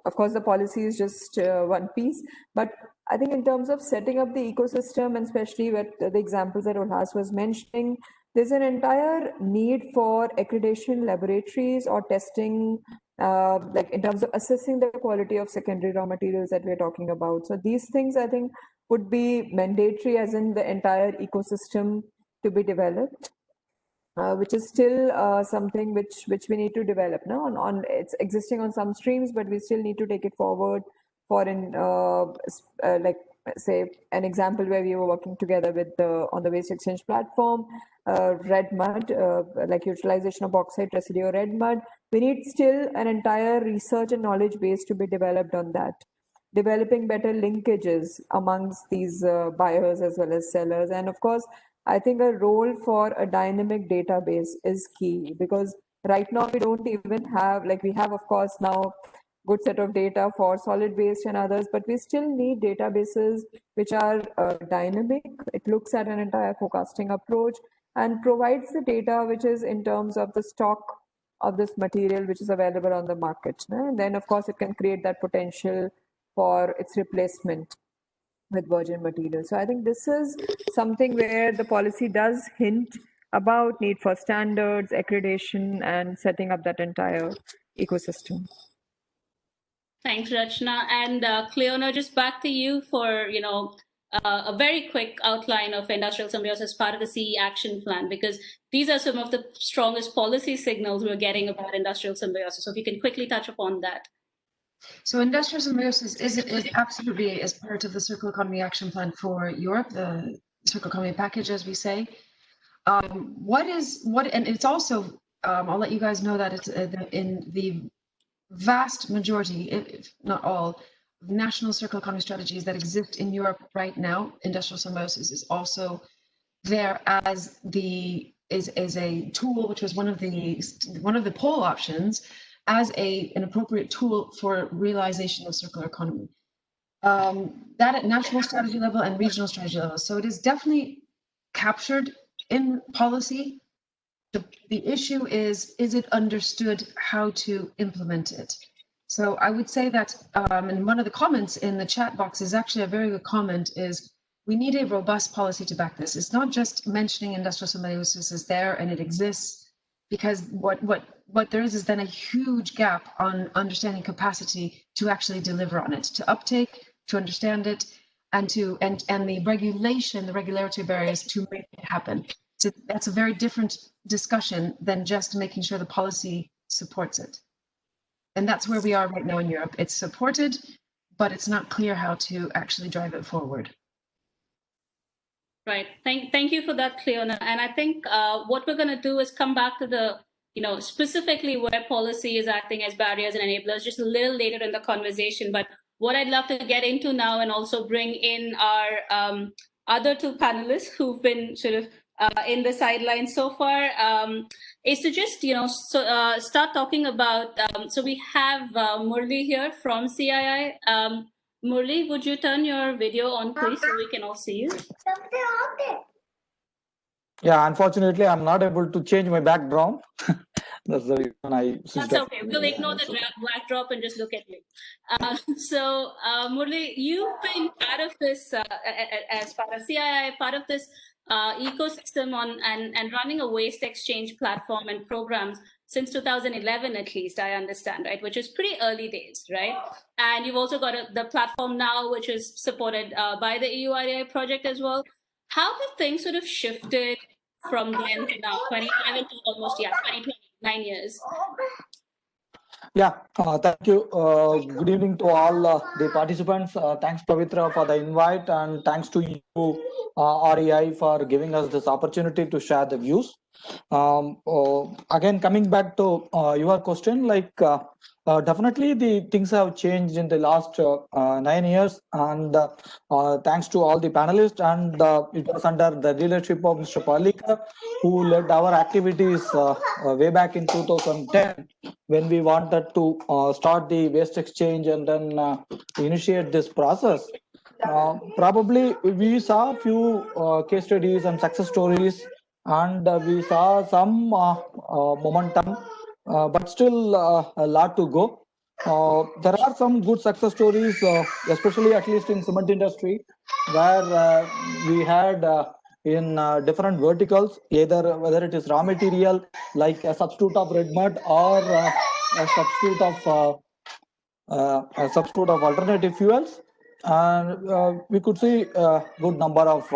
of course, the policy is just one piece, but I think in terms of setting up the ecosystem, and especially with the examples that Ulhas was mentioning, there's an entire need for accreditation laboratories or testing, like in terms of assessing the quality of secondary raw materials that we're talking about. So these things, I think, would be mandatory, as in the entire ecosystem to be developed. Which is still something which we need to develop now. On it's existing on some streams, but we still need to take it forward for like say an example where we were working together with on the waste exchange platform, red mud, like utilization of bauxite residue or red mud. We need still an entire research and knowledge base to be developed on that. Developing better linkages amongst these buyers as well as sellers, and of course, I think a role for a dynamic database is key, because right now we don't even have, like we have, of course, now good set of data for solid waste and others, but we still need databases which are dynamic. It looks at an entire forecasting approach and provides the data which is in terms of the stock of this material which is available on the market. And then, of course, it can create that potential for its replacement with virgin material. So I think this is something where the policy does hint about need for standards, accreditation, and setting up that entire ecosystem. Thanks, Rachna. And Cleona, just back to you for a very quick outline of industrial symbiosis as part of the CE action plan, because these are some of the strongest policy signals we're getting about industrial symbiosis. So if you can quickly touch upon that. So industrial symbiosis is absolutely as part of the Circular Economy Action Plan for Europe, the Circular Economy package, as we say. And it's also, I'll let you guys know that it's in the vast majority, if not all, of national circular economy strategies that exist in Europe right now. Industrial symbiosis is also there as is a tool, which was one of the poll options, as an appropriate tool for realization of circular economy. that at national strategy level and regional strategy level. So it is definitely captured in policy. The issue is it understood how to implement it? So I would say that, and one of the comments in the chat box is actually a very good comment, is we need a robust policy to back this. It's not just mentioning industrial symbiosis is there and it exists, because what there is then a huge gap on understanding capacity to actually deliver on it, to uptake, to understand it, and the regulation, the regulatory barriers to make it happen. So that's a very different discussion than just making sure the policy supports it. And that's where we are right now in Europe. It's supported, but it's not clear how to actually drive it forward. Right. Thank you for that, Cleona. And I think what we're going to do is come back to the, specifically where policy is acting as barriers and enablers just a little later in the conversation. But what I'd love to get into now and also bring in our other two panelists who've been sort of in the sidelines so far is to just, start talking about, so we have Murli here from CII. Murli, would you turn your video on, please, so we can all see you? Yeah, unfortunately, I'm not able to change my background. That's the reason I switched That's off. okay. We'll ignore the backdrop and just look at you. So, Murli, you've been part of this, as part of CII, part of this ecosystem and running a waste exchange platform and programs since 2011, at least, I understand, right? Which is pretty early days, right? And you've also got the platform now, which is supported by the EU REI project as well. How have things sort of shifted from then to now, 2011 to almost, 2029 years? Yeah, thank you. Good evening to all the participants. Thanks, Pavitra, for the invite, and thanks to you, REI, for giving us this opportunity to share the views. Again, coming back to your question, definitely the things have changed in the last 9 years, and thanks to all the panelists, and it was under the leadership of Mr. Parlikar, who led our activities way back in 2010, when we wanted to start the waste exchange and then initiate this process. Probably we saw a few case studies and success stories, and we saw some momentum, but still a lot to go. There are some good success stories, especially at least in cement industry, where we had in different verticals, either whether it is raw material like a substitute of red mud or a substitute of alternative fuels, and we could see a good number of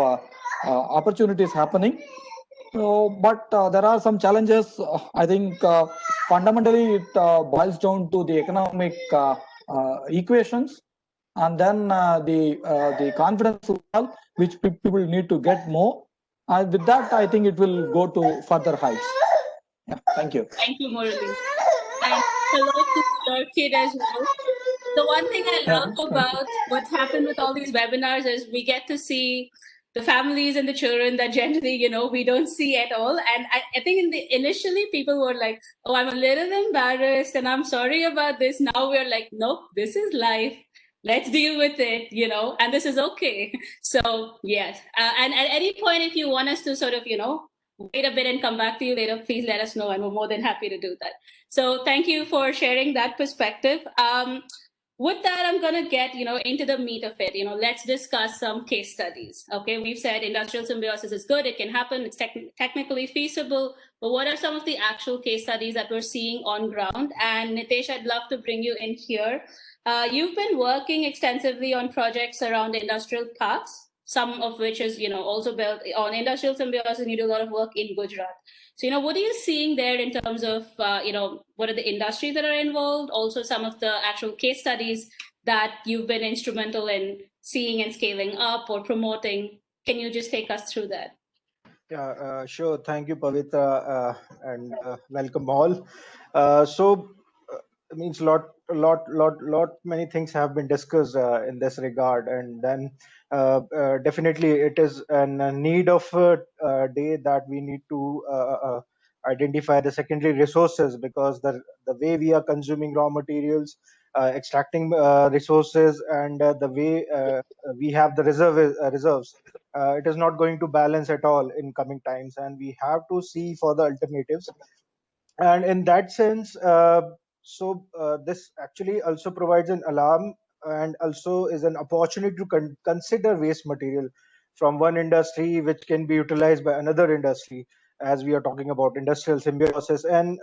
opportunities happening. But there are some challenges. I think fundamentally it boils down to the economic equations, and then the confidence level which people need to get more. And with that, I think it will go to further heights. Yeah, thank you. Thank you, Murali. And hello to your kid as well. The one thing I love about what's happened with all these webinars is we get to see the families and the children that generally, we don't see at all. And I think initially people were like, oh, I'm a little embarrassed and I'm sorry about this. Now we're like, nope, this is life. Let's deal with it, and this is okay. So yes. And at any point, if you want us to sort of, wait a bit and come back to you later, please let us know, and we're more than happy to do that. So thank you for sharing that perspective. With that, I'm going to get, into the meat of it. Let's discuss some case studies. Okay, we've said industrial symbiosis is good. It can happen. It's technically feasible. But what are some of the actual case studies that we're seeing on ground? And Nitesh, I'd love to bring you in here. You've been working extensively on projects around industrial parks, some of which is, also built on industrial symbiosis, and you do a lot of work in Gujarat. So, what are you seeing there in terms of, what are the industries that are involved? Also, some of the actual case studies that you've been instrumental in seeing and scaling up or promoting. Can you just take us through that? Yeah, sure. Thank you, Pavitra, and welcome all. It means many things have been discussed in this regard, and then definitely it is a need of a day that we need to identify the secondary resources, because the way we are consuming raw materials extracting resources, and the way we have the reserves, it is not going to balance at all in coming times, and we have to see for the alternatives. And in that sense, this actually also provides an alarm, and also is an opportunity to consider waste material from one industry which can be utilized by another industry, as we are talking about industrial symbiosis. And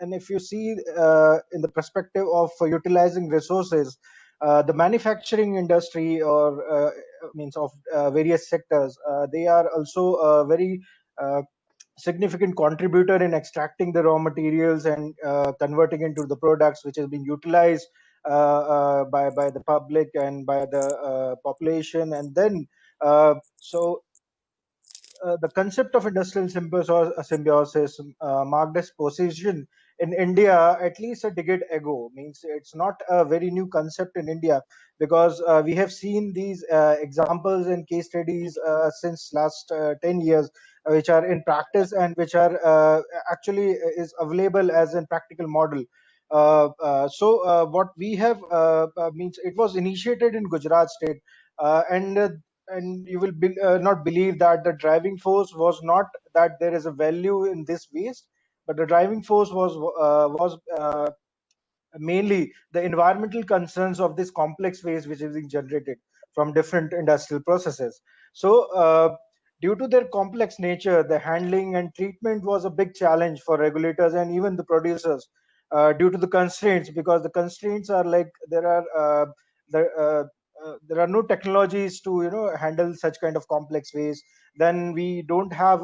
if you see in the perspective of utilizing resources, the manufacturing industry, or means of various sectors, they are also very significant contributor in extracting the raw materials and converting into the products which is being utilized by the public and by the population. And then the concept of industrial symbiosis marked its position in India at least a decade ago. Means it's not a very new concept in India, because we have seen these examples and case studies since last 10 years, which are in practice and which are actually is available as a practical model. What we have means it was initiated in Gujarat state, and you will not believe that the driving force was not that there is a value in this waste, but the driving force was mainly the environmental concerns of this complex waste which is being generated from different industrial processes. Due to their complex nature, the handling and treatment was a big challenge for regulators and even the producers, due to the constraints, because the constraints are like there, there are no technologies to handle such kind of complex waste. Then we don't have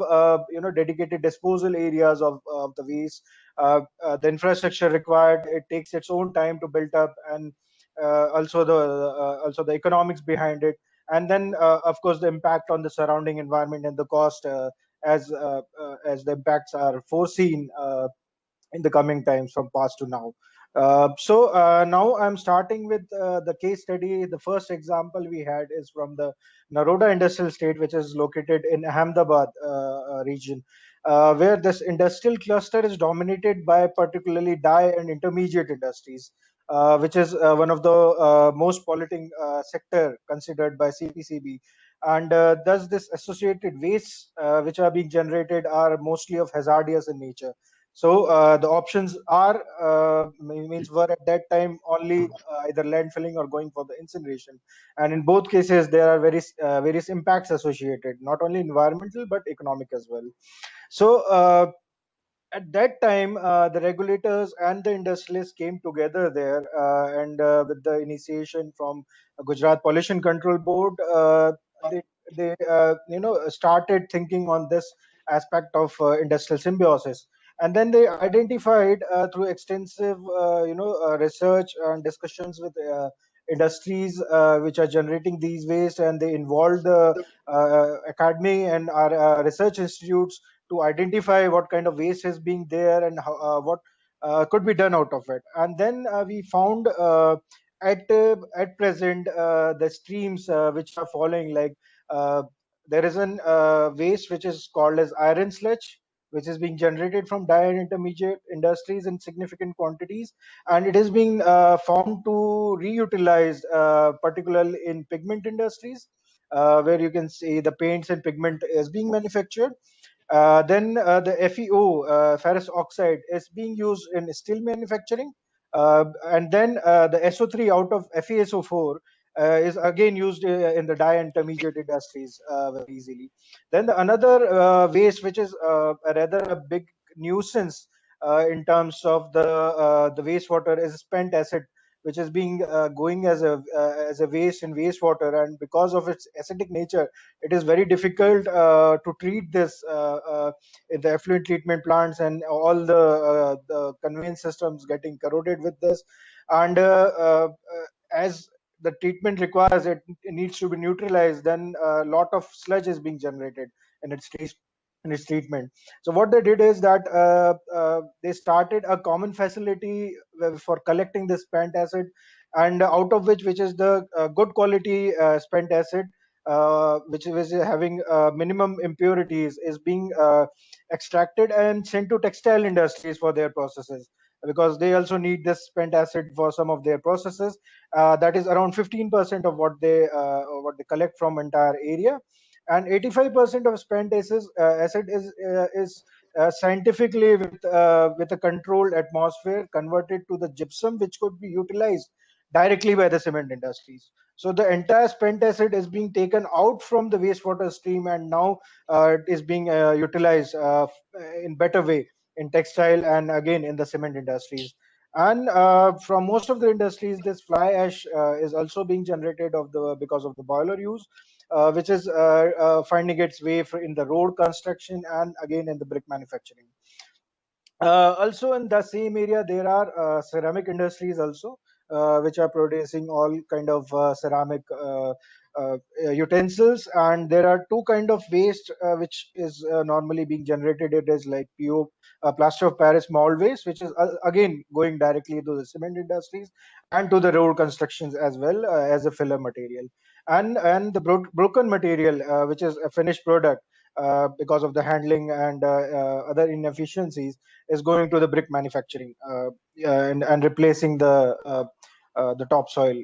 dedicated disposal areas of the waste. The infrastructure required, it takes its own time to build up, and also the economics behind it, and then of course the impact on the surrounding environment and the cost, as the impacts are foreseen in the coming times from past to now. Now I'm starting with the case study. The first example we had is from the Naroda industrial state, which is located in Ahmedabad region, where this industrial cluster is dominated by particularly dye and intermediate industries, which is one of the most polluting sector considered by CPCB. And thus this associated wastes which are being generated are mostly of hazardous in nature. The options are means were at that time only either landfilling or going for the incineration, and in both cases there are various impacts associated, not only environmental but economic as well. At that time, the regulators and the industrialists came together there, and with the initiation from Gujarat Pollution Control Board, they started thinking on this aspect of industrial symbiosis, and then they identified through extensive research and discussions with industries which are generating these waste, and they involved the academy and our research institutes to identify what kind of waste is being there and what could be done out of it. And then we found at present the streams which are following, like there is an waste which is called as iron sludge, which is being generated from dye and intermediate industries in significant quantities, and it is being found to reutilize, particularly in pigment industries, where you can see the paints and pigment is being manufactured. Then the FeO, ferrous oxide, is being used in steel manufacturing. And then the SO3 out of FeSO4 is again used in the dye intermediate industries very easily. Then another waste, which is rather a big nuisance in terms of the wastewater, is spent acid, which is being going as a waste in wastewater, and because of its acidic nature, it is very difficult to treat this in the effluent treatment plants, and all the conveyance systems getting corroded with this. And as the treatment requires it needs to be neutralized, then a lot of sludge is being generated in its treatment. So what they did is that they started a common facility for collecting this spent acid, and out of which is the good quality spent acid, which is having minimum impurities, is being extracted and sent to textile industries for their processes. because they also need this spent acid for some of their processes. That is around 15% of what they collect from entire area, and 85% of spent acid is scientifically with a controlled atmosphere converted to the gypsum, which could be utilized directly by the cement industries. So the entire spent acid is being taken out from the wastewater stream, and now it is being utilized in better way in textile and again in the cement industries. And from most of the industries, this fly ash is also being generated because of the boiler use, which is finding its way in the road construction and again in the brick manufacturing. Also in the same area, there are ceramic industries also, which are producing all kind of ceramic utensils. And there are two kind of waste which is normally being generated. It is like PO, plaster of Paris mold waste, which is again going directly to the cement industries and to the road constructions as well, as a filler material. And the broken material, which is a finished product, because of the handling and other inefficiencies, is going to the brick manufacturing, and replacing the topsoil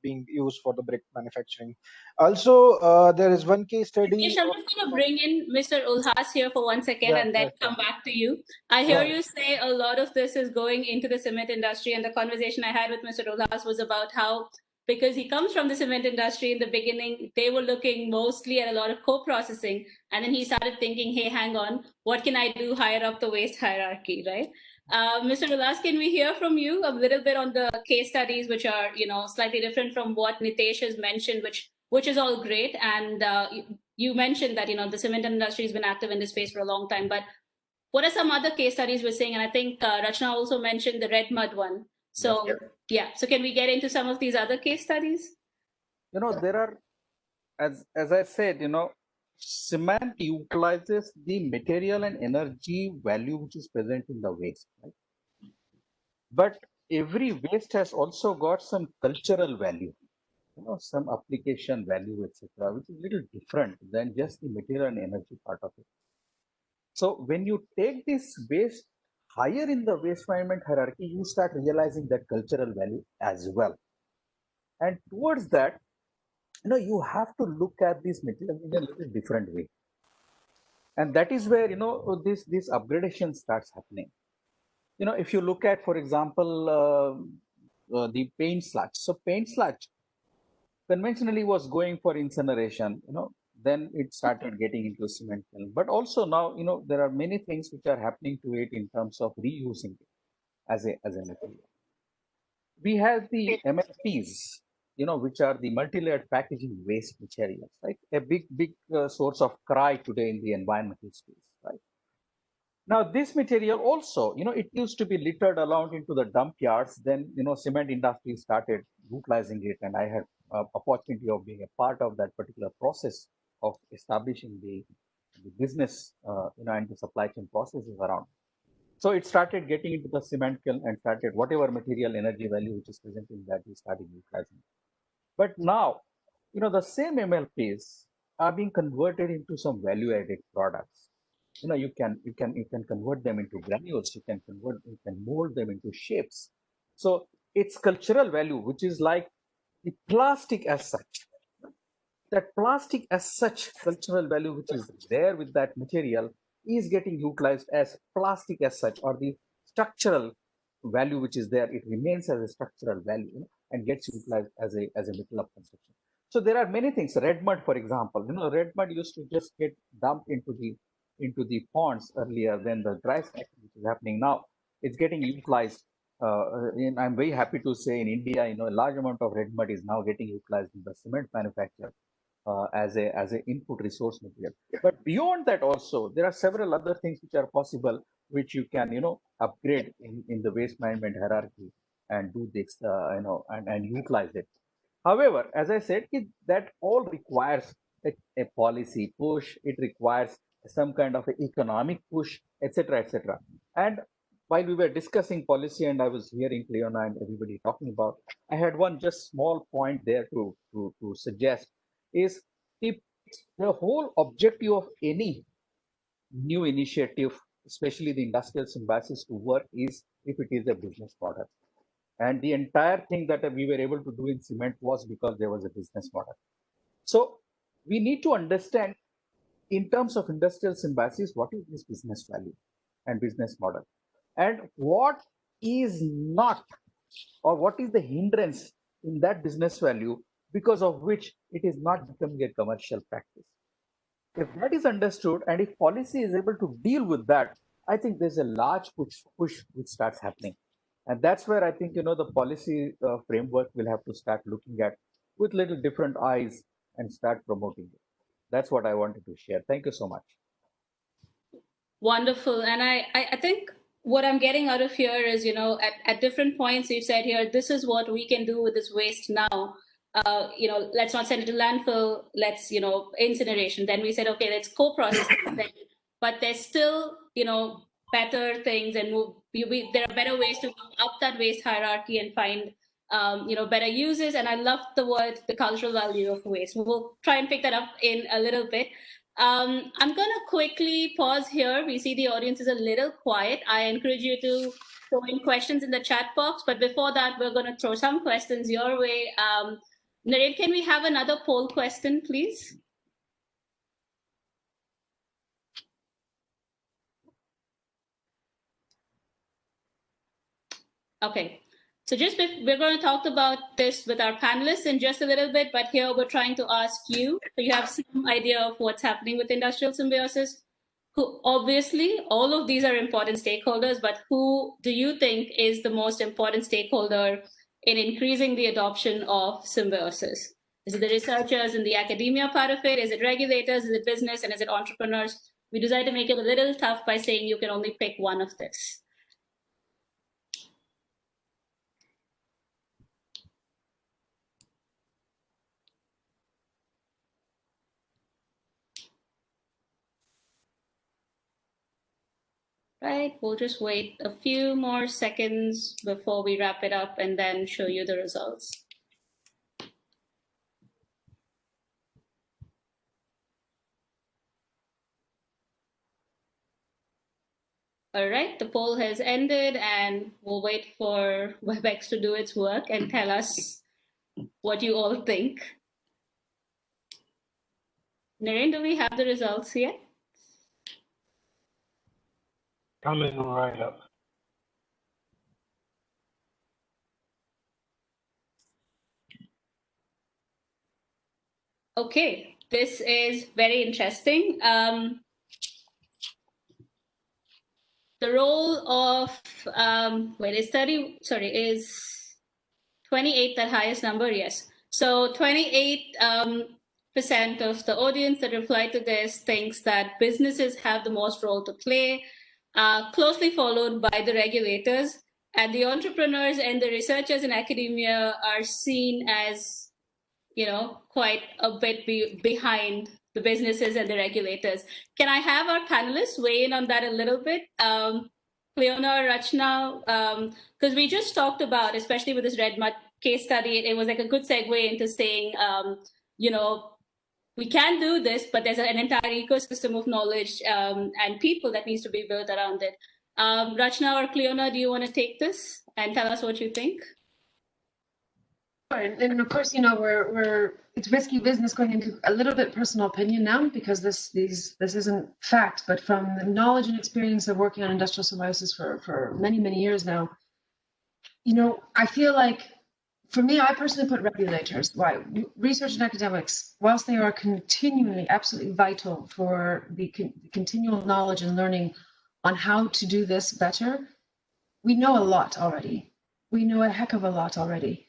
being used for the brick manufacturing. Also, there is one case study. Nitesh, I'm just going to bring in Mr. Ulhas here for 1 second and then come back to you. I hear you say a lot of this is going into the cement industry, and the conversation I had with Mr. Ulhas was about how, because he comes from the cement industry in the beginning, they were looking mostly at a lot of co-processing, and then he started thinking, hey, hang on, what can I do higher up the waste hierarchy, right? Mr. Ulhas, can we hear from you a little bit on the case studies, which are, slightly different from what Nitesh has mentioned, which is all great, and you mentioned that the cement industry has been active in this space for a long time, but what are some other case studies we're seeing? And I think Rachna also mentioned the red mud one. So so can we get into some of these other case studies? There are, as I said, cement utilizes the material and energy value which is present in the waste, right? But every waste has also got some cultural value, some application value, etc., which is a little different than just the material and energy part of it. So when you take this waste higher in the waste management hierarchy, you start realizing that cultural value as well. And towards that, you have to look at this material in a little different way. And that is where, this upgradation starts happening. If you look at, for example, the paint sludge. So paint sludge conventionally was going for incineration, then it started getting into cement kiln. But also now, there are many things which are happening to it in terms of reusing it as a material. We have the MLPs, which are the multi-layered packaging waste materials, right? A big source of cry today in the environmental space, right? Now, this material also, it used to be littered around into the dump yards. Then, cement industry started utilizing it, and I had opportunity of being a part of that particular process of establishing the business, and the supply chain processes around. So it started getting into the cement kiln and started whatever material energy value which is present in that, we started utilizing. But now, the same MLPs are being converted into some value-added products. You can convert them into granules. You can mold them into shapes. So it's cultural value, which is like the plastic as such. That plastic as such cultural value, which is there with that material, is getting utilized as plastic as such, or the structural value which is there, it remains as a structural value, and gets utilized as a material of construction. So there are many things. Red mud, for example, red mud used to just get dumped into the ponds earlier than the dry stack, which is happening now. It's getting utilized. And I'm very happy to say in India, a large amount of red mud is now getting utilized in the cement manufacture. As a input resource material. But beyond that also, there are several other things which are possible, which you can, upgrade in the waste management hierarchy and do this, and utilize it. However, as I said, that all requires a policy push. It requires some kind of economic push, etc., etc. And while we were discussing policy and I was hearing Leona and everybody talking about, I had one just small point there to suggest is the whole objective of any new initiative especially the industrial symbiosis, to work is if it is a business model. And the entire thing that we were able to do in cement was because there was a business model. So we need to understand, in terms of industrial symbiosis, what is this business value and business model, and what is not, or what is the hindrance in that business value because of which it is not becoming a commercial practice. If that is understood, and if policy is able to deal with that, I think there's a large push which starts happening. And that's where I think, the policy framework will have to start looking at with little different eyes and start promoting it. That's what I wanted to share. Thank you so much. Wonderful. And I think what I'm getting out of here is, at different points you've said here, this is what we can do with this waste now. Let's not send it to landfill, let's, incineration. Then we said, okay, let's co-process it. But there's still, better things, and there are better ways to move up that waste hierarchy and find, better uses. And I love the cultural value of waste. We'll try and pick that up in a little bit. I'm going to quickly pause here. We see the audience is a little quiet. I encourage you to throw in questions in the chat box. But before that, we're going to throw some questions your way. Naren, can we have another poll question, please? Okay. So we're going to talk about this with our panelists in just a little bit, but here we're trying to ask you, so you have some idea of what's happening with industrial symbiosis. Who, obviously, all of these are important stakeholders, but who do you think is the most important stakeholder in increasing the adoption of symbiosis? Is it the researchers in the academia part of it? Is it regulators? Is it business? And is it entrepreneurs? We decided to make it a little tough by saying you can only pick one of this. Right, we'll just wait a few more seconds before we wrap it up and then show you the results. All right, the poll has ended, and we'll wait for WebEx to do its work and tell us what you all think. Naren, do we have the results yet? Coming right up. Okay, this is very interesting. The role of, is 28 the highest number? Yes. So 28% of the audience that replied to this thinks that businesses have the most role to play, closely followed by the regulators. And the entrepreneurs and the researchers in academia are seen as, quite a bit behind the businesses and the regulators. Can I have our panelists weigh in on that a little bit? Cleona, Rachna, because we just talked about, especially with this Red Mud case study, it was like a good segue into saying, we can do this, but there's an entire ecosystem of knowledge and people that needs to be built around it. Rachna or Cleona, do you want to take this and tell us what you think? And of course, it's risky business going into a little bit personal opinion now, because this isn't fact, but from the knowledge and experience of working on industrial symbiosis for many, many years now, I feel like, for me, I personally put regulators. Why? Research and academics, whilst they are continually absolutely vital for the continual knowledge and learning on how to do this better, we know a lot already. We know a heck of a lot already.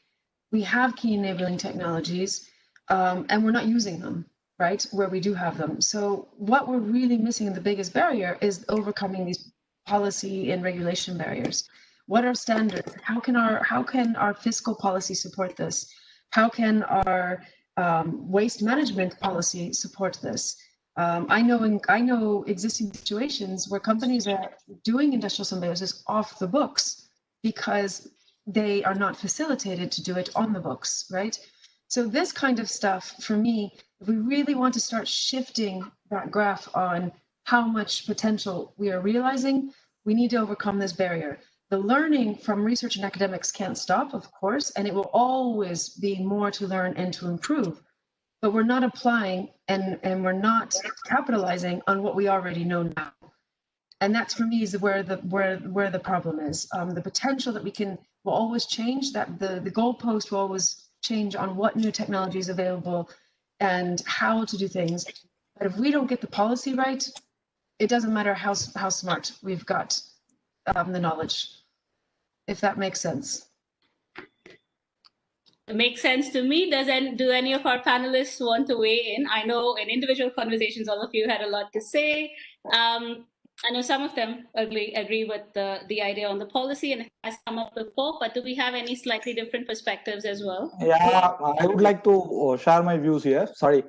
We have key enabling technologies, and we're not using them, right, where we do have them. So what we're really missing, in the biggest barrier, is overcoming these policy and regulation barriers. What are standards? How can our fiscal policy support this? How can our waste management policy support this? I know existing situations where companies are doing industrial symbiosis off the books because they are not facilitated to do it on the books, right? So this kind of stuff, for me, if we really want to start shifting that graph on how much potential we are realizing, we need to overcome this barrier. The learning from research and academics can't stop, of course, and it will always be more to learn and to improve. But we're not applying and we're not capitalizing on what we already know now. And that's for me is where the problem is. The potential that we will always change, that the goalpost will always change on what new technology is available and how to do things. But if we don't get the policy right, it doesn't matter how smart we've got the knowledge, if that makes sense. It makes sense to me. Do any of our panelists want to weigh in? I know in individual conversations, all of you had a lot to say. I know some of them agree with the idea on the policy and it has come up before, but do we have any slightly different perspectives as well? Yeah, I would like to share my views here. Sorry.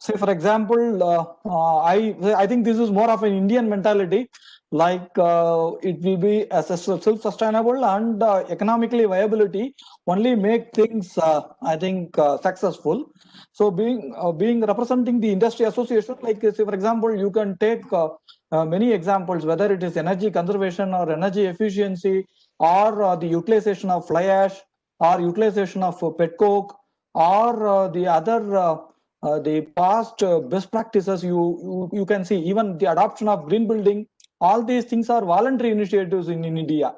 Say for example, I think this is more of an Indian mentality. It will be self-sustainable and economically viability only make things I think successful. So being representing the industry association, say for example, you can take many examples, whether it is energy conservation or energy efficiency or the utilization of fly ash or utilization of petcoke or the other the past best practices. You can see even the adoption of green building. All these things are voluntary initiatives in India.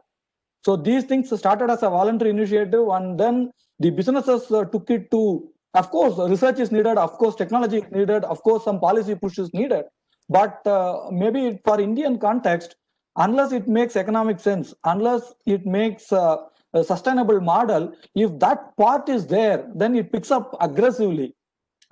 So these things started as a voluntary initiative, and then the businesses took it to. Of course, research is needed. Of course, technology is needed. Of course, some policy push is needed. But maybe for Indian context, unless it makes economic sense, unless it makes a sustainable model, if that part is there, then it picks up aggressively.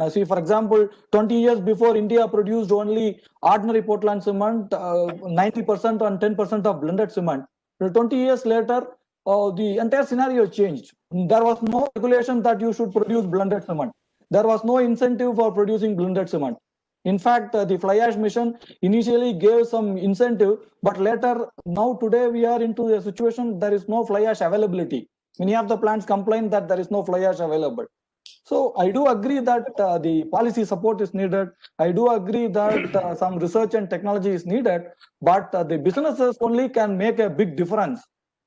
See, for example, 20 years before, India produced only ordinary Portland cement, 90% and 10% of blended cement. 20 years later, the entire scenario changed. There was no regulation that you should produce blended cement. There was no incentive for producing blended cement. In fact, the fly ash mission initially gave some incentive, but later, now today we are into a situation there is no fly ash availability. Many of the plants complain that there is no fly ash available. So I do agree that the policy support is needed. I do agree that some research and technology is needed, but the businesses only can make a big difference.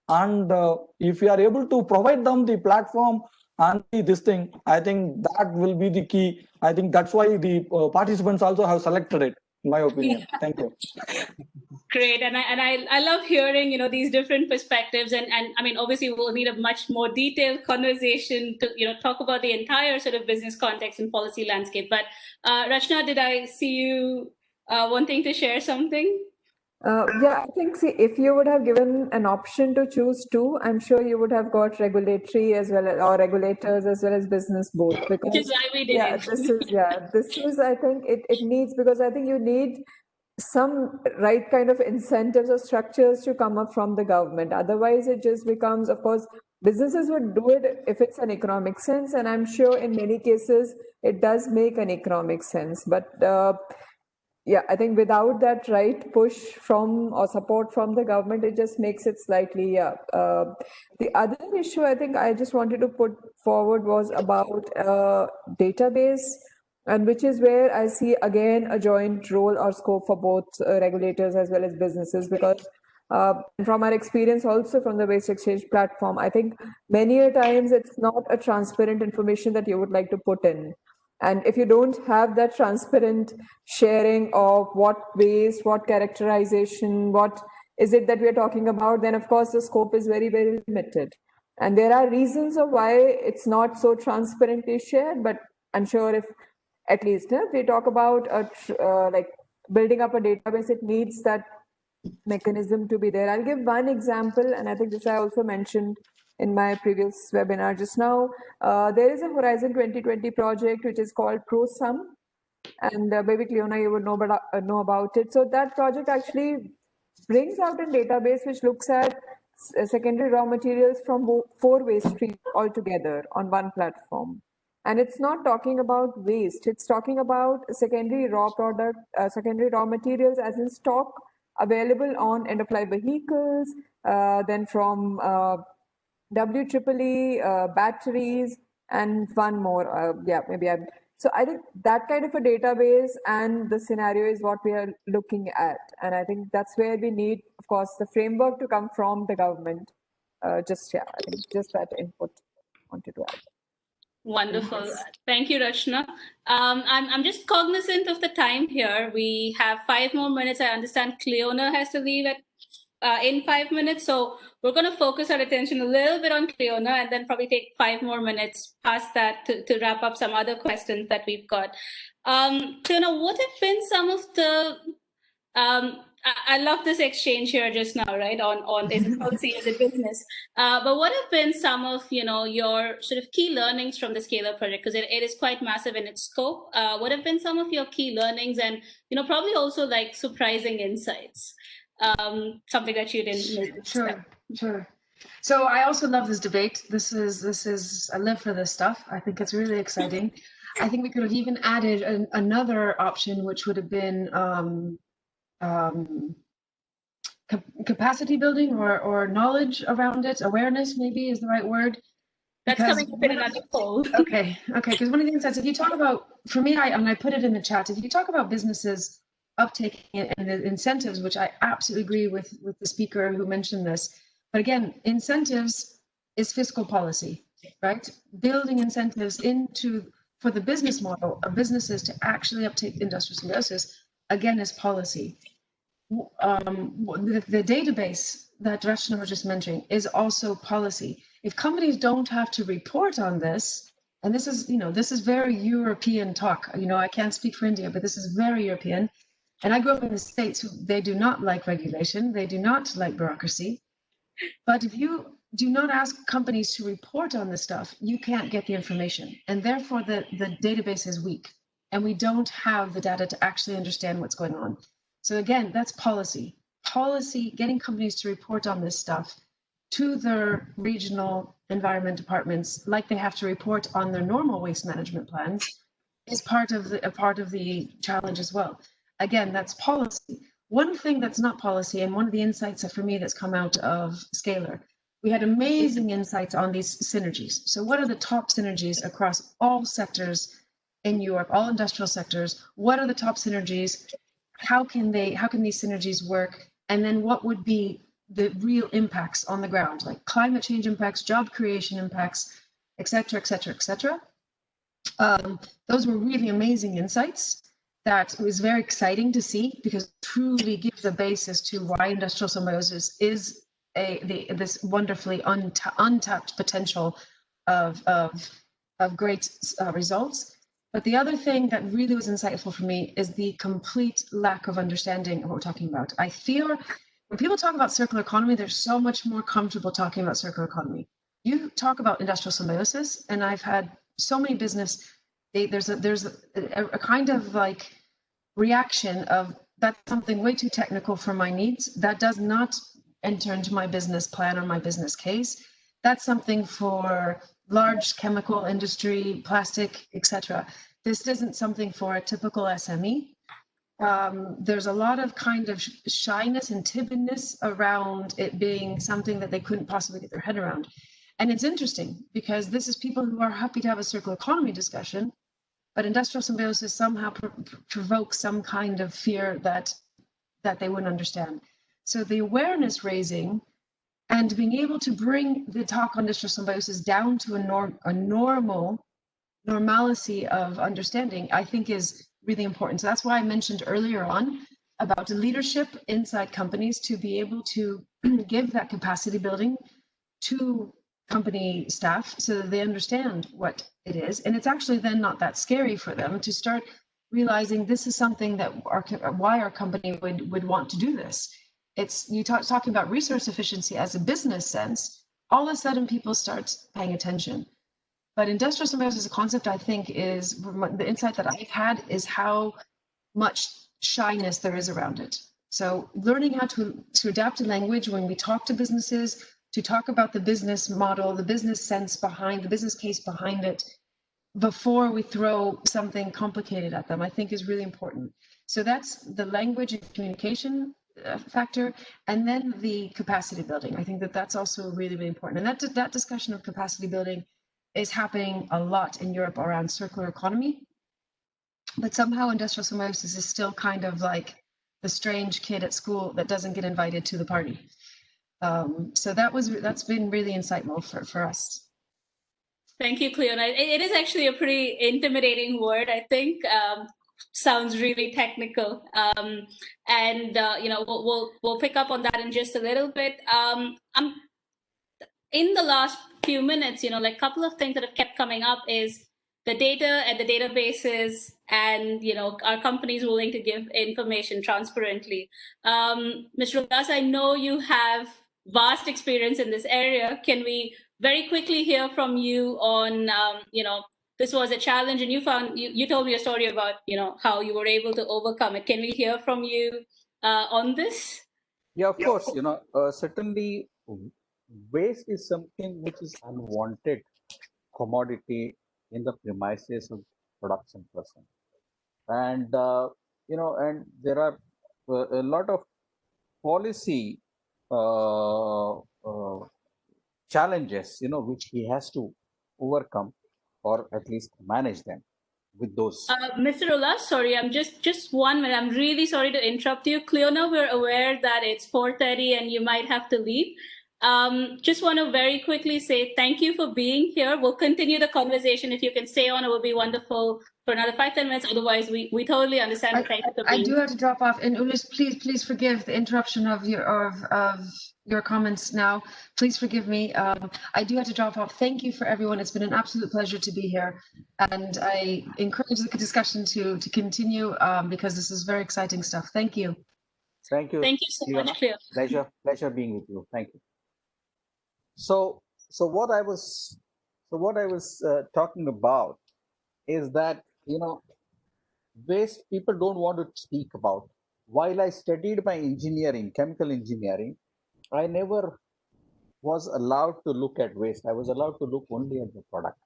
And if we are able to provide them the platform and this thing, I think that will be the key. I think that's why the participants also have selected it, in my opinion. Thank you. Great, and I love hearing these different perspectives, and I mean obviously we'll need a much more detailed conversation to talk about the entire sort of business context and policy landscape. But Rachna, did I see you wanting to share something? Yeah, I think, see, if you would have given an option to choose two, I'm sure you would have got regulatory as well as, or regulators as well as business both. Because, which is why we did it. This is, I think it needs, because I think you need some right kind of incentives or structures to come up from the government. Otherwise, it just becomes, of course, businesses would do it if it's an economic sense. And I'm sure in many cases, it does make an economic sense. But yeah, I think without that right push from or support from the government, it just makes it slightly, The other issue I think I just wanted to put forward was about database, and which is where I see again a joint role or scope for both regulators as well as businesses, because from our experience also from the Waste Exchange platform, I think many a times it's not a transparent information that you would like to put in. And if you don't have that transparent sharing of what waste, what characterization, what is it that we're talking about, then of course the scope is very, very limited. And there are reasons of why it's not so transparently shared, but I'm sure if at least if we talk about like building up a database, it needs that mechanism to be there. I'll give one example, and I think this I also mentioned in my previous webinar just now. There is a Horizon 2020 project which is called ProSum, and maybe Cleona, you would know about it. So that project actually brings out a database which looks at secondary raw materials from 4 waste streams altogether on one platform. And it's not talking about waste, it's talking about secondary raw materials as in stock available on end-of-life vehicles, then from WEEE, batteries, and one more. Yeah, maybe I'm So I think that kind of a database and the scenario is what we are looking at. And I think that's where we need, of course, the framework to come from the government. I think just that input wanted to add. Wonderful. Yes. Thank you, Rachna. I'm just cognizant of the time here. We have 5 more minutes. I understand Cleona has to leave in 5 minutes. So we're going to focus our attention a little bit on Cleona and then probably take 5 more minutes past that to wrap up some other questions that we've got. Cleona, what have been some of the I love this exchange here just now, right? On is it policy, is it business? But what have been some of your sort of key learnings from the Scalar project? Because it is quite massive in its scope. What have been some of your key learnings and probably also like surprising insights? Something that you didn't. Sure. So I also love this debate. This is I live for this stuff. I think it's really exciting. I think we could have even added another option, which would have been capacity building or knowledge around it. Awareness maybe is the right word. That's coming up in another poll. Okay. Because one of the insights, if you talk about, for me, I put it in the chat, if you talk about businesses uptaking and the incentives, which I absolutely agree with the speaker who mentioned this, but again, incentives is fiscal policy, right? Building incentives for the business model of businesses to actually uptake industrial symbiosis, again, is policy. The database that Rachna was just mentioning is also policy. If companies don't have to report on this, and this is very European talk. I can't speak for India, but this is very European. And I grew up in the States. They do not like regulation. They do not like bureaucracy. But if you do not ask companies to report on this stuff, you can't get the information. And therefore, the database is weak. And we don't have the data to actually understand what's going on. So again, that's policy. Policy, getting companies to report on this stuff to their regional environment departments, like they have to report on their normal waste management plans, is part of the challenge as well. Again, that's policy. One thing that's not policy, and one of the insights that for me that's come out of Scalar, we had amazing insights on these synergies. So what are the top synergies across all sectors in Europe, all industrial sectors? What are the top synergies? How can these synergies work? And then what would be the real impacts on the ground, like climate change impacts, job creation impacts, et cetera, et cetera, et cetera. Those were really amazing insights. That was very exciting to see because it truly gives a basis to why industrial symbiosis is this wonderfully untapped potential of great results. But the other thing that really was insightful for me is the complete lack of understanding of what we're talking about. I feel when people talk about circular economy, they're so much more comfortable talking about circular economy. You talk about industrial symbiosis, and I've had so many business. There's a kind of like reaction of that's something way too technical for my needs. That does not enter into my business plan or my business case. That's something for large chemical industry, plastic, etc. This isn't something for a typical SME. There's a lot of kind of shyness and timidness around it being something that they couldn't possibly get their head around. And it's interesting because this is people who are happy to have a circular economy discussion, but industrial symbiosis somehow provokes some kind of fear that they wouldn't understand. So the awareness raising and being able to bring the talk on industrial symbiosis down to a normalcy of understanding, I think is really important. So that's why I mentioned earlier on about the leadership inside companies to be able to give that capacity building to company staff so that they understand what it is. And it's actually then not that scary for them to start realizing this is something that why our company would want to do this. It's you talking about resource efficiency as a business sense, all of a sudden people start paying attention. But industrial symbiosis as a concept, I think, is the insight that I've had is how much shyness there is around it. So learning how to adapt to language when we talk to businesses, to talk about the business model, the business sense behind, the business case behind it, before we throw something complicated at them, I think is really important. So that's the language and communication factor, and then the capacity building. I think that's also really, really important. And that discussion of capacity building is happening a lot in Europe around circular economy. but somehow industrial symbiosis is still kind of like the strange kid at school that doesn't get invited to the party. So that's been really insightful for us. Thank you, Cleona. It is actually a pretty intimidating word, I think. Sounds really technical, and we'll pick up on that in just a little bit. In the last few minutes, like a couple of things that have kept coming up is the data and the databases, and are companies willing to give information transparently? Mr. Ulas, I know you have vast experience in this area. Can we very quickly hear from you on, this was a challenge, and you told me a story about, how you were able to overcome it. Can we hear from you on this? Yeah, of course. Certainly, waste is something which is unwanted commodity in the premises of production person, and and there are a lot of policy challenges, which he has to overcome, or at least manage them with those. Mr. Ulas, sorry, I'm just 1 minute. I'm really sorry to interrupt you. Cleona, we're aware that it's 4:30 and you might have to leave. Just want to very quickly say thank you for being here. We'll continue the conversation. If you can stay on, it would be wonderful for another 5-10 minutes. Otherwise, we totally understand. Thank you for being I do have to drop off. And Ulas, please forgive the interruption of your comments now. Please forgive me. I do have to drop off. Thank you for everyone. It's been an absolute pleasure to be here. And I encourage the discussion to continue because this is very exciting stuff. Thank you. Thank you. Thank you so much, Cleona. Pleasure being with you. Thank you. So what I was talking about is that waste people don't want to speak about. While I studied my engineering, chemical engineering, I never was allowed to look at waste. I was allowed to look only at the product.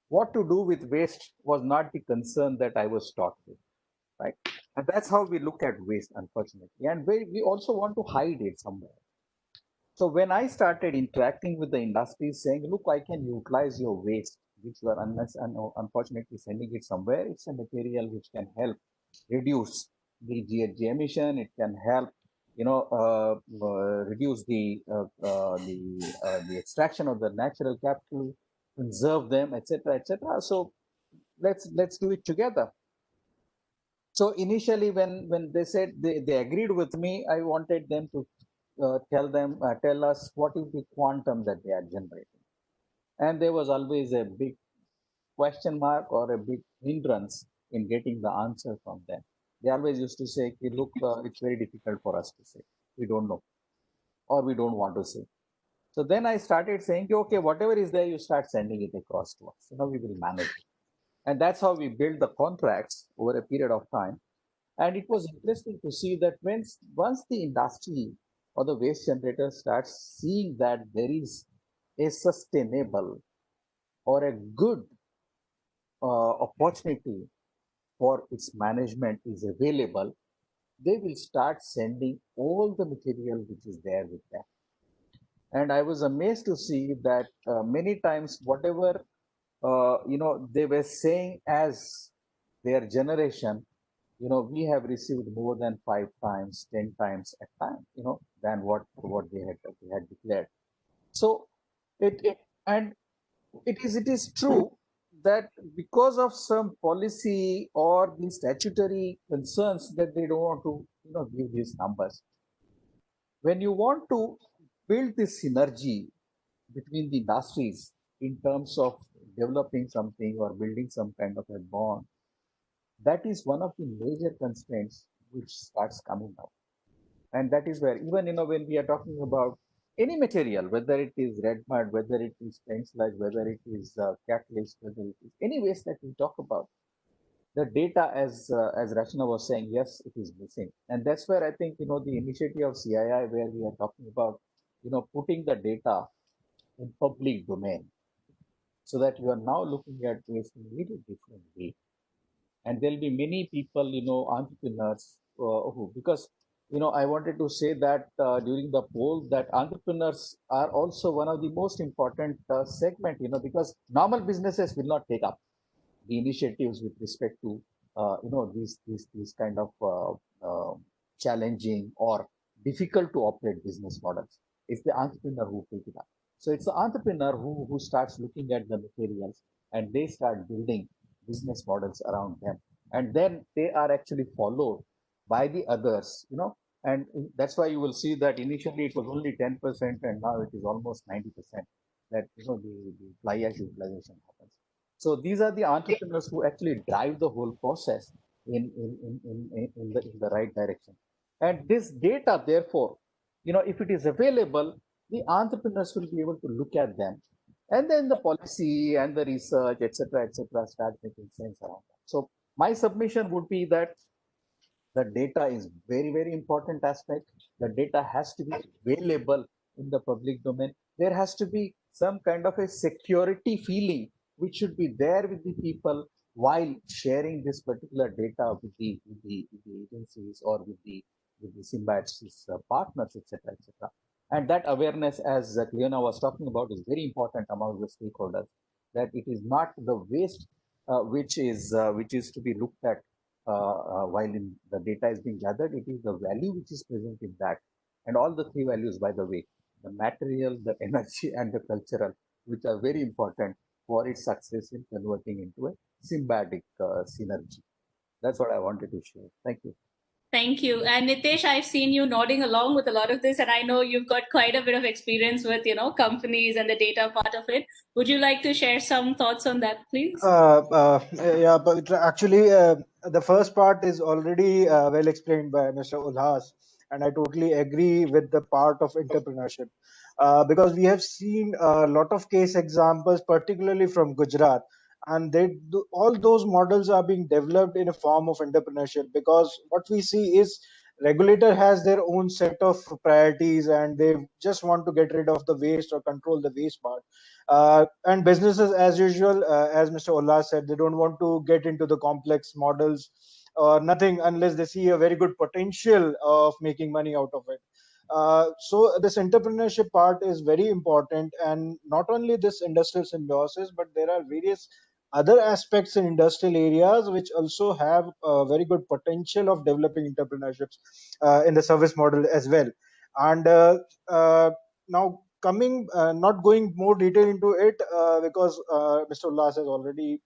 What to do with waste was not the concern that I was taught with, right? And that's how we look at waste, unfortunately. And we also want to hide it somewhere. So when I started interacting with the industry, saying, look, I can utilize your waste, which you are unfortunately sending it somewhere. It's a material which can help reduce the GHG emission. It can help, reduce the extraction of the natural capital, conserve them, etc., etc. So let's do it together. So initially, when they said they agreed with me, I wanted them to tell us what is the quantum that they are generating. And there was always a big question mark or a big hindrance in getting the answer from them. They always used to say, look, it's very difficult for us to say. We don't know, or we don't want to say. So then I started saying, okay, whatever is there, you start sending it across to us. We will manage it. And that's how we build the contracts over a period of time. And it was interesting to see that once the industry or the waste generator starts seeing that there is a sustainable or a good opportunity for its management is available, they will start sending all the material which is there with them. And I was amazed to see that many times whatever they were saying as their generation, we have received more than 5 times, 10 times a time, than what they had declared. So it is true that because of some policy or the statutory concerns that they don't want to give these numbers. When you want to build this synergy between the industries in terms of developing something or building some kind of a bond, that is one of the major constraints which starts coming out. And that is where, even when we are talking about any material, whether it is red mud, whether it is paint sludge, whether it is catalyst, whether it is any waste that we talk about, the data, as Rachna was saying, yes, it is missing. And that's where I think the initiative of CII, where we are talking about putting the data in public domain, so that you are now looking at waste in a really different way. And there'll be many people, entrepreneurs who, because I wanted to say that during the poll that entrepreneurs are also one of the most important segment, because normal businesses will not take up the initiatives with respect to these kind of challenging or difficult to operate business models. It's the entrepreneur who pick it up. So it's the entrepreneur who starts looking at the materials and they start building business models around them. And then they are actually followed by the others, and that's why you will see that initially it was only 10% and now it is almost 90% that, the fly ash utilization happens. So these are the entrepreneurs who actually drive the whole process in the right direction. And this data, therefore, if it is available, the entrepreneurs will be able to look at them, and then the policy and the research, etc., start making sense around that. So my submission would be that the data is very, very important aspect. The data has to be available in the public domain. There has to be some kind of a security feeling which should be there with the people while sharing this particular data with the agencies or with the symbiosis partners, etc., etc. And that awareness, as Cleona was talking about, is very important among the stakeholders. That it is not the waste which is to be looked at while the data is being gathered. It is the value which is present in that, and all the three values, by the way, the material, the energy, and the cultural, which are very important for its success in converting into a symbiotic synergy. That's what I wanted to share. Thank you. Thank you. And Nitesh, I've seen you nodding along with a lot of this, and I know you've got quite a bit of experience with, companies and the data part of it. Would you like to share some thoughts on that, please? Yeah, but actually, the first part is already well explained by Mr. Ulhas, and I totally agree with the part of entrepreneurship, because we have seen a lot of case examples, particularly from Gujarat, and all those models are being developed in a form of entrepreneurship, because what we see is regulator has their own set of priorities and they just want to get rid of the waste or control the waste part. And businesses, as usual, as Mr. Ulhas said, they don't want to get into the complex models or nothing unless they see a very good potential of making money out of it. So this entrepreneurship part is very important, and not only this industrial symbiosis, but there are various other aspects in industrial areas which also have a very good potential of developing entrepreneurships in the service model as well. And now coming, not going more detail into it, because Mr. Ulhas has already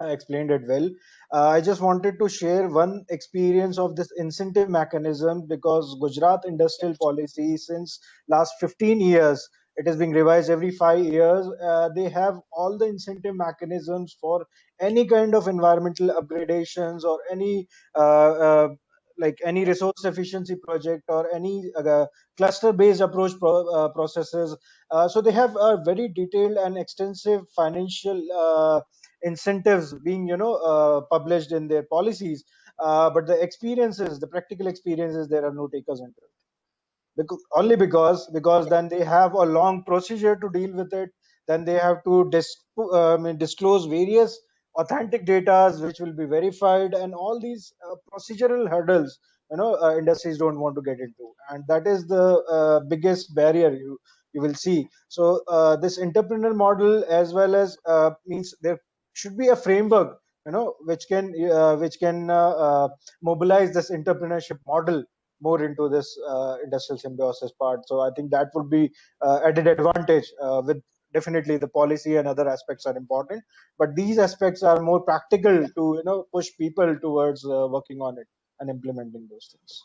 explained it well. I just wanted to share one experience of this incentive mechanism, because Gujarat industrial policy since last 15 years, it is being revised every 5 years. They have all the incentive mechanisms for any kind of environmental upgradations or any like any resource efficiency project or any cluster based approach processes. So they have a very detailed and extensive financial incentives being published in their policies, but the practical experiences, there are no takers into it, because then they have a long procedure to deal with it. Then they have to disclose various authentic data which will be verified, and all these procedural hurdles industries don't want to get into, and that is the biggest barrier you will see. So this entrepreneur model, as well as means there should be a framework which can mobilize this entrepreneurship model more into this industrial symbiosis part. So I think that would be added advantage. With definitely the policy and other aspects are important, but these aspects are more practical to push people towards working on it and implementing those things.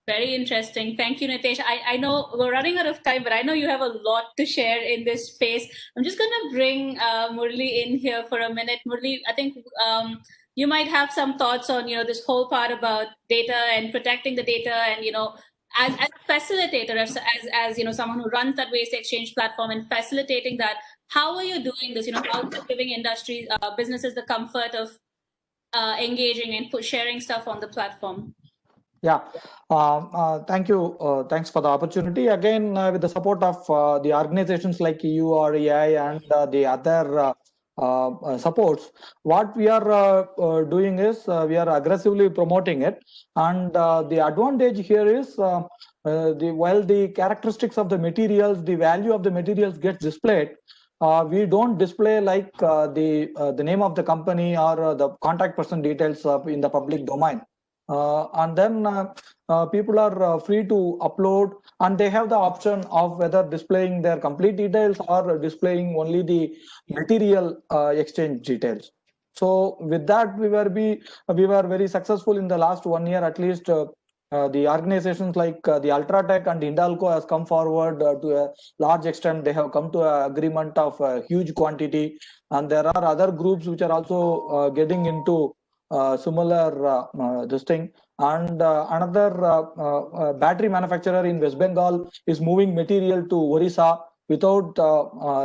Very interesting. Thank you, Nitesh. I know we're running out of time, but I know you have a lot to share in this space. I'm just going to bring Murli in here for a minute. Murli, I think you might have some thoughts on this whole part about data and protecting the data, and as a facilitator, as someone who runs that waste exchange platform and facilitating that, how are you doing this? How are you giving industries, businesses the comfort of engaging and sharing stuff on the platform? Yeah, thank you. Thanks for the opportunity. Again, with the support of the organizations like EUREI and the other supports, what we are doing is we are aggressively promoting it. And the advantage here is while the characteristics of the materials, the value of the materials gets displayed, we don't display like the name of the company or the contact person details in the public domain. And then people are free to upload, and they have the option of whether displaying their complete details or displaying only the material exchange details. So with that, we were very successful in the last 1 year at least. The organizations like the Ultratech and Hindalco has come forward to a large extent. They have come to an agreement of a huge quantity, and there are other groups which are also getting into similar this thing. And another battery manufacturer in West Bengal is moving material to Orissa without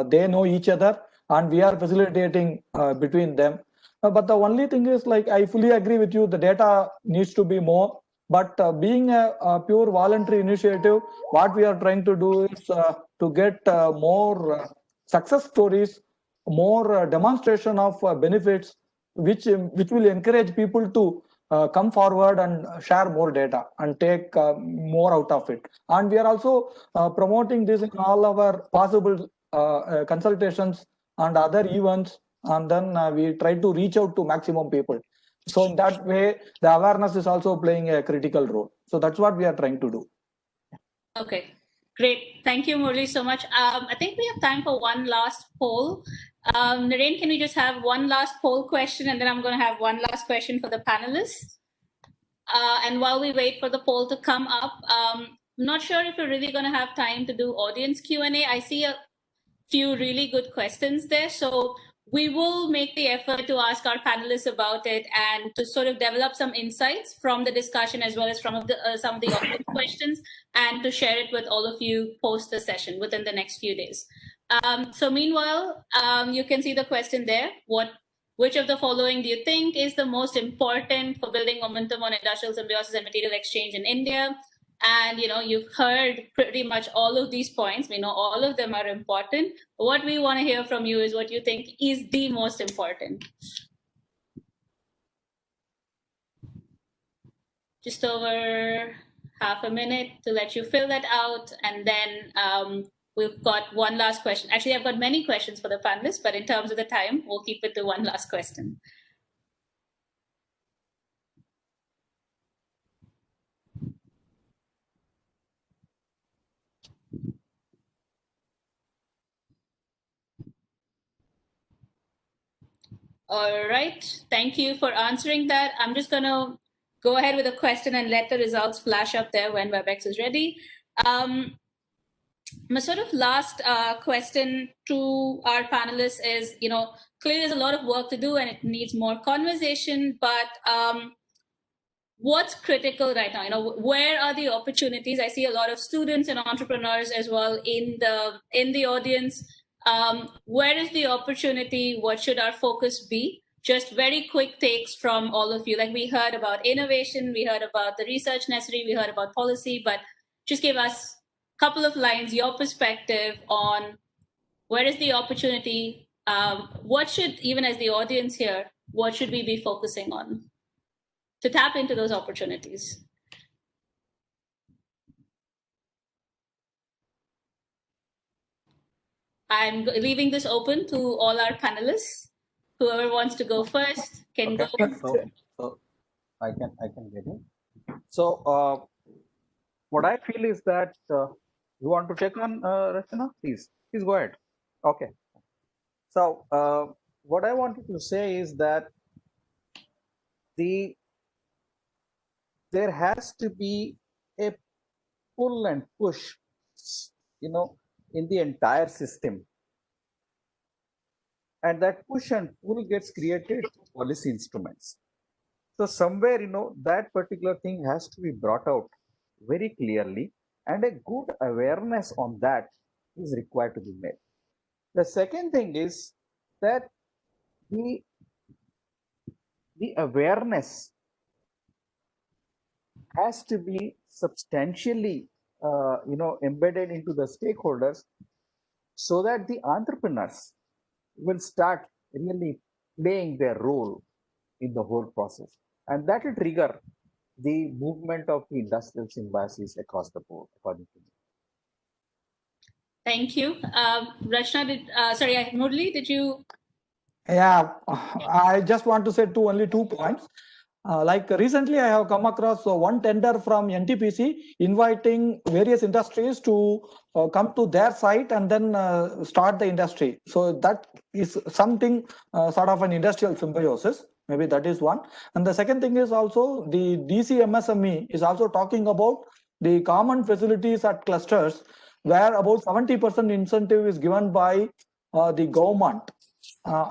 they know each other, and we are facilitating between them. But the only thing is, like, I fully agree with you, the data needs to be more. But being a pure voluntary initiative, what we are trying to do is to get more success stories, more demonstration of benefits, which will encourage people to come forward and share more data and take more out of it. And we are also promoting this in all our possible consultations and other events, and then we try to reach out to maximum people. So in that way, the awareness is also playing a critical role. So that's what we are trying to do. Okay, great. Thank you, Murli, so much. I think we have time for one last poll. Naren, can we just have one last poll question, and then I'm going to have one last question for the panelists. And while we wait for the poll to come up, I'm not sure if we're really going to have time to do audience Q&A. I see a few really good questions there. So we will make the effort to ask our panelists about it and to sort of develop some insights from the discussion as well as from some of the audience questions, and to share it with all of you post the session within the next few days. So meanwhile, you can see the question there. Which of the following do you think is the most important for building momentum on industrial symbiosis and material exchange in India? And you've heard pretty much all of these points. We know all of them are important. What we want to hear from you is what you think is the most important. Just over half a minute to let you fill that out, and then we've got one last question. Actually, I've got many questions for the panelists, but in terms of the time, we'll keep it to one last question. All right, thank you for answering that. I'm just going to go ahead with a question and let the results flash up there when WebEx is ready. My sort of last question to our panelists is, clearly there's a lot of work to do and it needs more conversation, but what's critical right now? Where are the opportunities? I see a lot of students and entrepreneurs as well in the audience. Where is the opportunity? What should our focus be? Just very quick takes from all of you. Like, we heard about innovation, we heard about the research necessary, we heard about policy, but just give us a couple of lines, your perspective on where is the opportunity? What should, even as the audience here, what should we be focusing on to tap into those opportunities? I'm leaving this open to all our panelists. Whoever wants to go first can go. So I can get in. So what I feel is that you want to take on, Rachana? Please go ahead. Okay. So what I wanted to say is that there has to be a pull and push, in the entire system. And that push and pull gets created policy instruments. So somewhere, that particular thing has to be brought out very clearly, and a good awareness on that is required to be made. The second thing is that the awareness has to be substantially embedded into the stakeholders, so that the entrepreneurs will start really playing their role in the whole process, and that will trigger the movement of the industrial symbiosis across the board, according to me. Thank you. Rachna, Murli, did you? Yeah, I just want to say only 2 points. Like recently, I have come across one tender from NTPC inviting various industries to come to their site and then start the industry. So that is something sort of an industrial symbiosis. Maybe that is one. And the second thing is also the DCMSME is also talking about the common facilities at clusters where about 70% incentive is given by the government.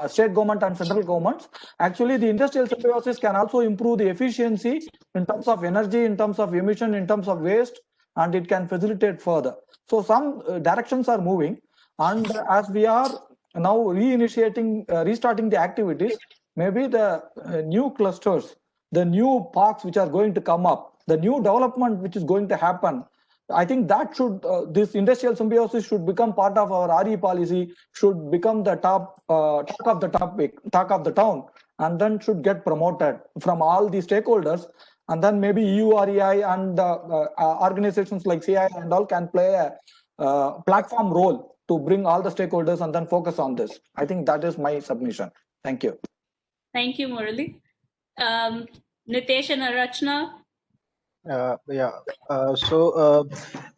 State government and central governments. Actually, the industrial symbiosis can also improve the efficiency in terms of energy, in terms of emission, in terms of waste, and it can facilitate further. So some directions are moving, and as we are now restarting the activities, maybe the new clusters, the new parks which are going to come up, the new development which is going to happen, I think that should this industrial symbiosis should become part of our RE policy, should become the talk of the town, and then should get promoted from all the stakeholders, and then maybe EU REI and organizations like CI and all can play a platform role to bring all the stakeholders and then focus on this. I think that is my submission. Thank you. Thank you, Murali. Nitesh and Rachna.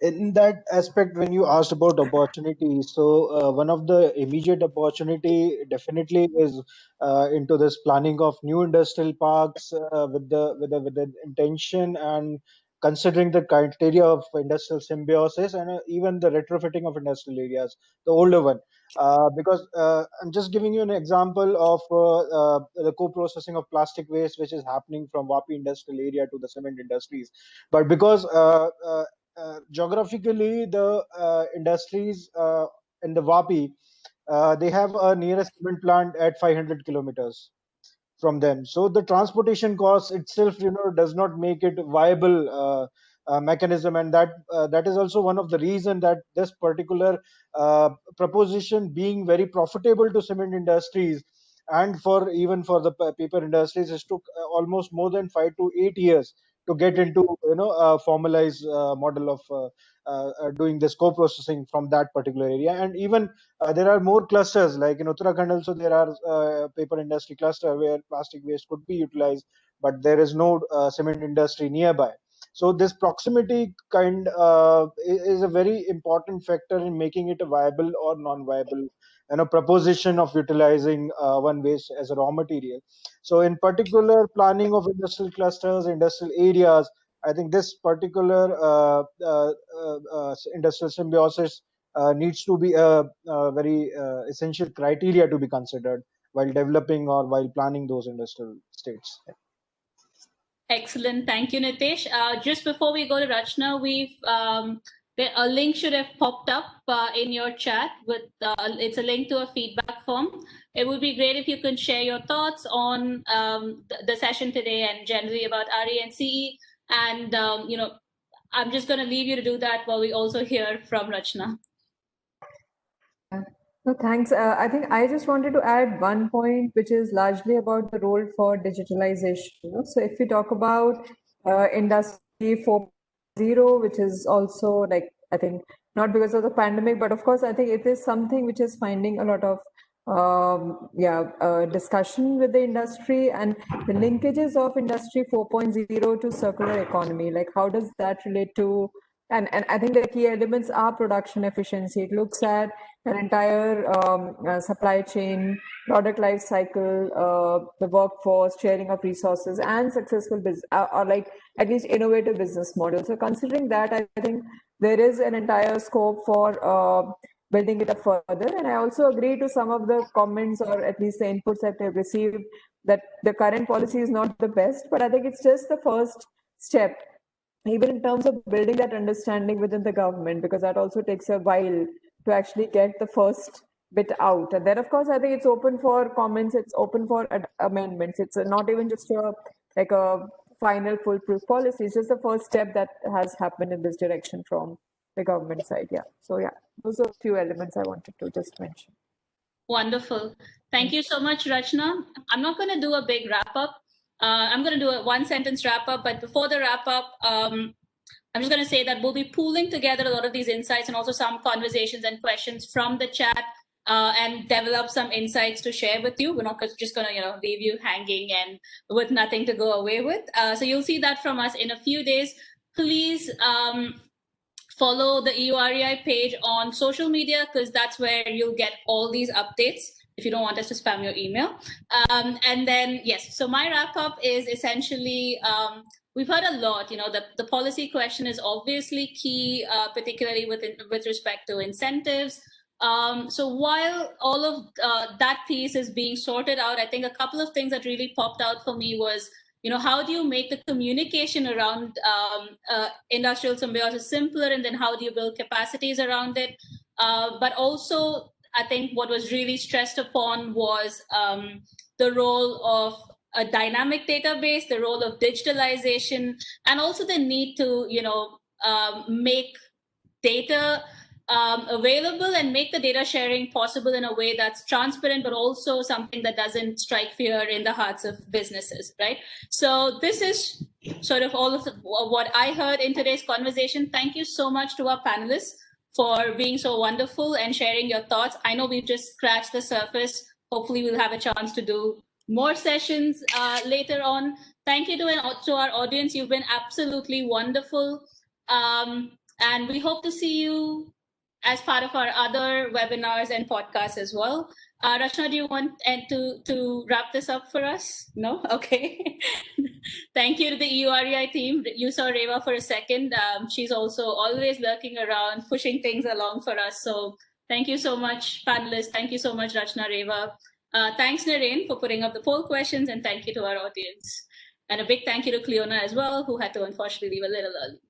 In that aspect, when you asked about opportunity, so one of the immediate opportunity definitely is into this planning of new industrial parks with the intention and considering the criteria of industrial symbiosis and even the retrofitting of industrial areas, the older one. Because I'm just giving you an example of the co-processing of plastic waste, which is happening from Vapi industrial area to the cement industries. But because geographically the industries in the Vapi, they have a nearest cement plant at 500 kilometers from them. So the transportation cost itself, does not make it viable mechanism, and that is also one of the reason that this particular proposition being very profitable to cement industries and even for the paper industries, it took almost more than 5 to 8 years to get into a formalized model of doing this co-processing from that particular area. And even there are more clusters, like in Uttarakhand also there are paper industry cluster where plastic waste could be utilized, but there is no cement industry nearby. So this proximity is a very important factor in making it a viable or non-viable proposition of utilizing one waste as a raw material. So in particular, planning of industrial clusters, industrial areas, I think this particular industrial symbiosis needs to be a very essential criteria to be considered while developing or while planning those industrial states. Excellent. Thank you, Nitesh. Just before we go to Rachna, a link should have popped up in your chat. It's a link to a feedback form. It would be great if you could share your thoughts on the session today and generally about RE and CE. And I'm just going to leave you to do that while we also hear from Rachna. No, thanks. I think I just wanted to add one point, which is largely about the role for digitalization. So if we talk about Industry 4.0, which is also like, I think, not because of the pandemic, but of course, I think it is something which is finding a lot of discussion with the industry and the linkages of Industry 4.0 to circular economy. Like, how does that relate to? And I think the key elements are production efficiency. It looks at an entire supply chain, product life cycle, the workforce, sharing of resources, and successful business, or like at least innovative business models. So considering that, I think there is an entire scope for building it up further. And I also agree to some of the comments, or at least the inputs that I've received, that the current policy is not the best, but I think it's just the first step, even in terms of building that understanding within the government, because that also takes a while to actually get the first bit out. And then, of course, I think it's open for comments, it's open for amendments. It's not even just a final foolproof policy. It's just the first step that has happened in this direction from the government side. Yeah. So yeah, those are a few elements I wanted to just mention. Wonderful. Thank you so much, Rachna. I'm not going to do a big wrap up. I'm going to do a one-sentence wrap up, but before the wrap up, I'm just going to say that we'll be pooling together a lot of these insights and also some conversations and questions from the chat and develop some insights to share with you. We're not just going to leave you hanging and with nothing to go away with. So you'll see that from us in a few days. Please follow the EUREI page on social media, because that's where you'll get all these updates if you don't want us to spam your email. And then, yes, so my wrap up is essentially, we've heard a lot, the policy question is obviously key, particularly with respect to incentives. So while all of that piece is being sorted out, I think a couple of things that really popped out for me was, how do you make the communication around industrial symbiosis simpler, and then how do you build capacities around it? But also, I think what was really stressed upon was the role of a dynamic database, the role of digitalization, and also the need to, make data available and make the data sharing possible in a way that's transparent, but also something that doesn't strike fear in the hearts of businesses, right? So this is sort of all of what I heard in today's conversation. Thank you so much to our panelists for being so wonderful and sharing your thoughts. I know we've just scratched the surface. Hopefully we'll have a chance to do more sessions later on. Thank you to our audience. You've been absolutely wonderful. And we hope to see you as part of our other webinars and podcasts as well. Rachna, do you want to wrap this up for us? No? Okay. Thank you to the EUREI team. You saw Reva for a second. She's also always lurking around, pushing things along for us. So thank you so much, panelists. Thank you so much, Rachna, Reva. Thanks, Naren, for putting up the poll questions, and thank you to our audience. And a big thank you to Cleona as well, who had to unfortunately leave a little early.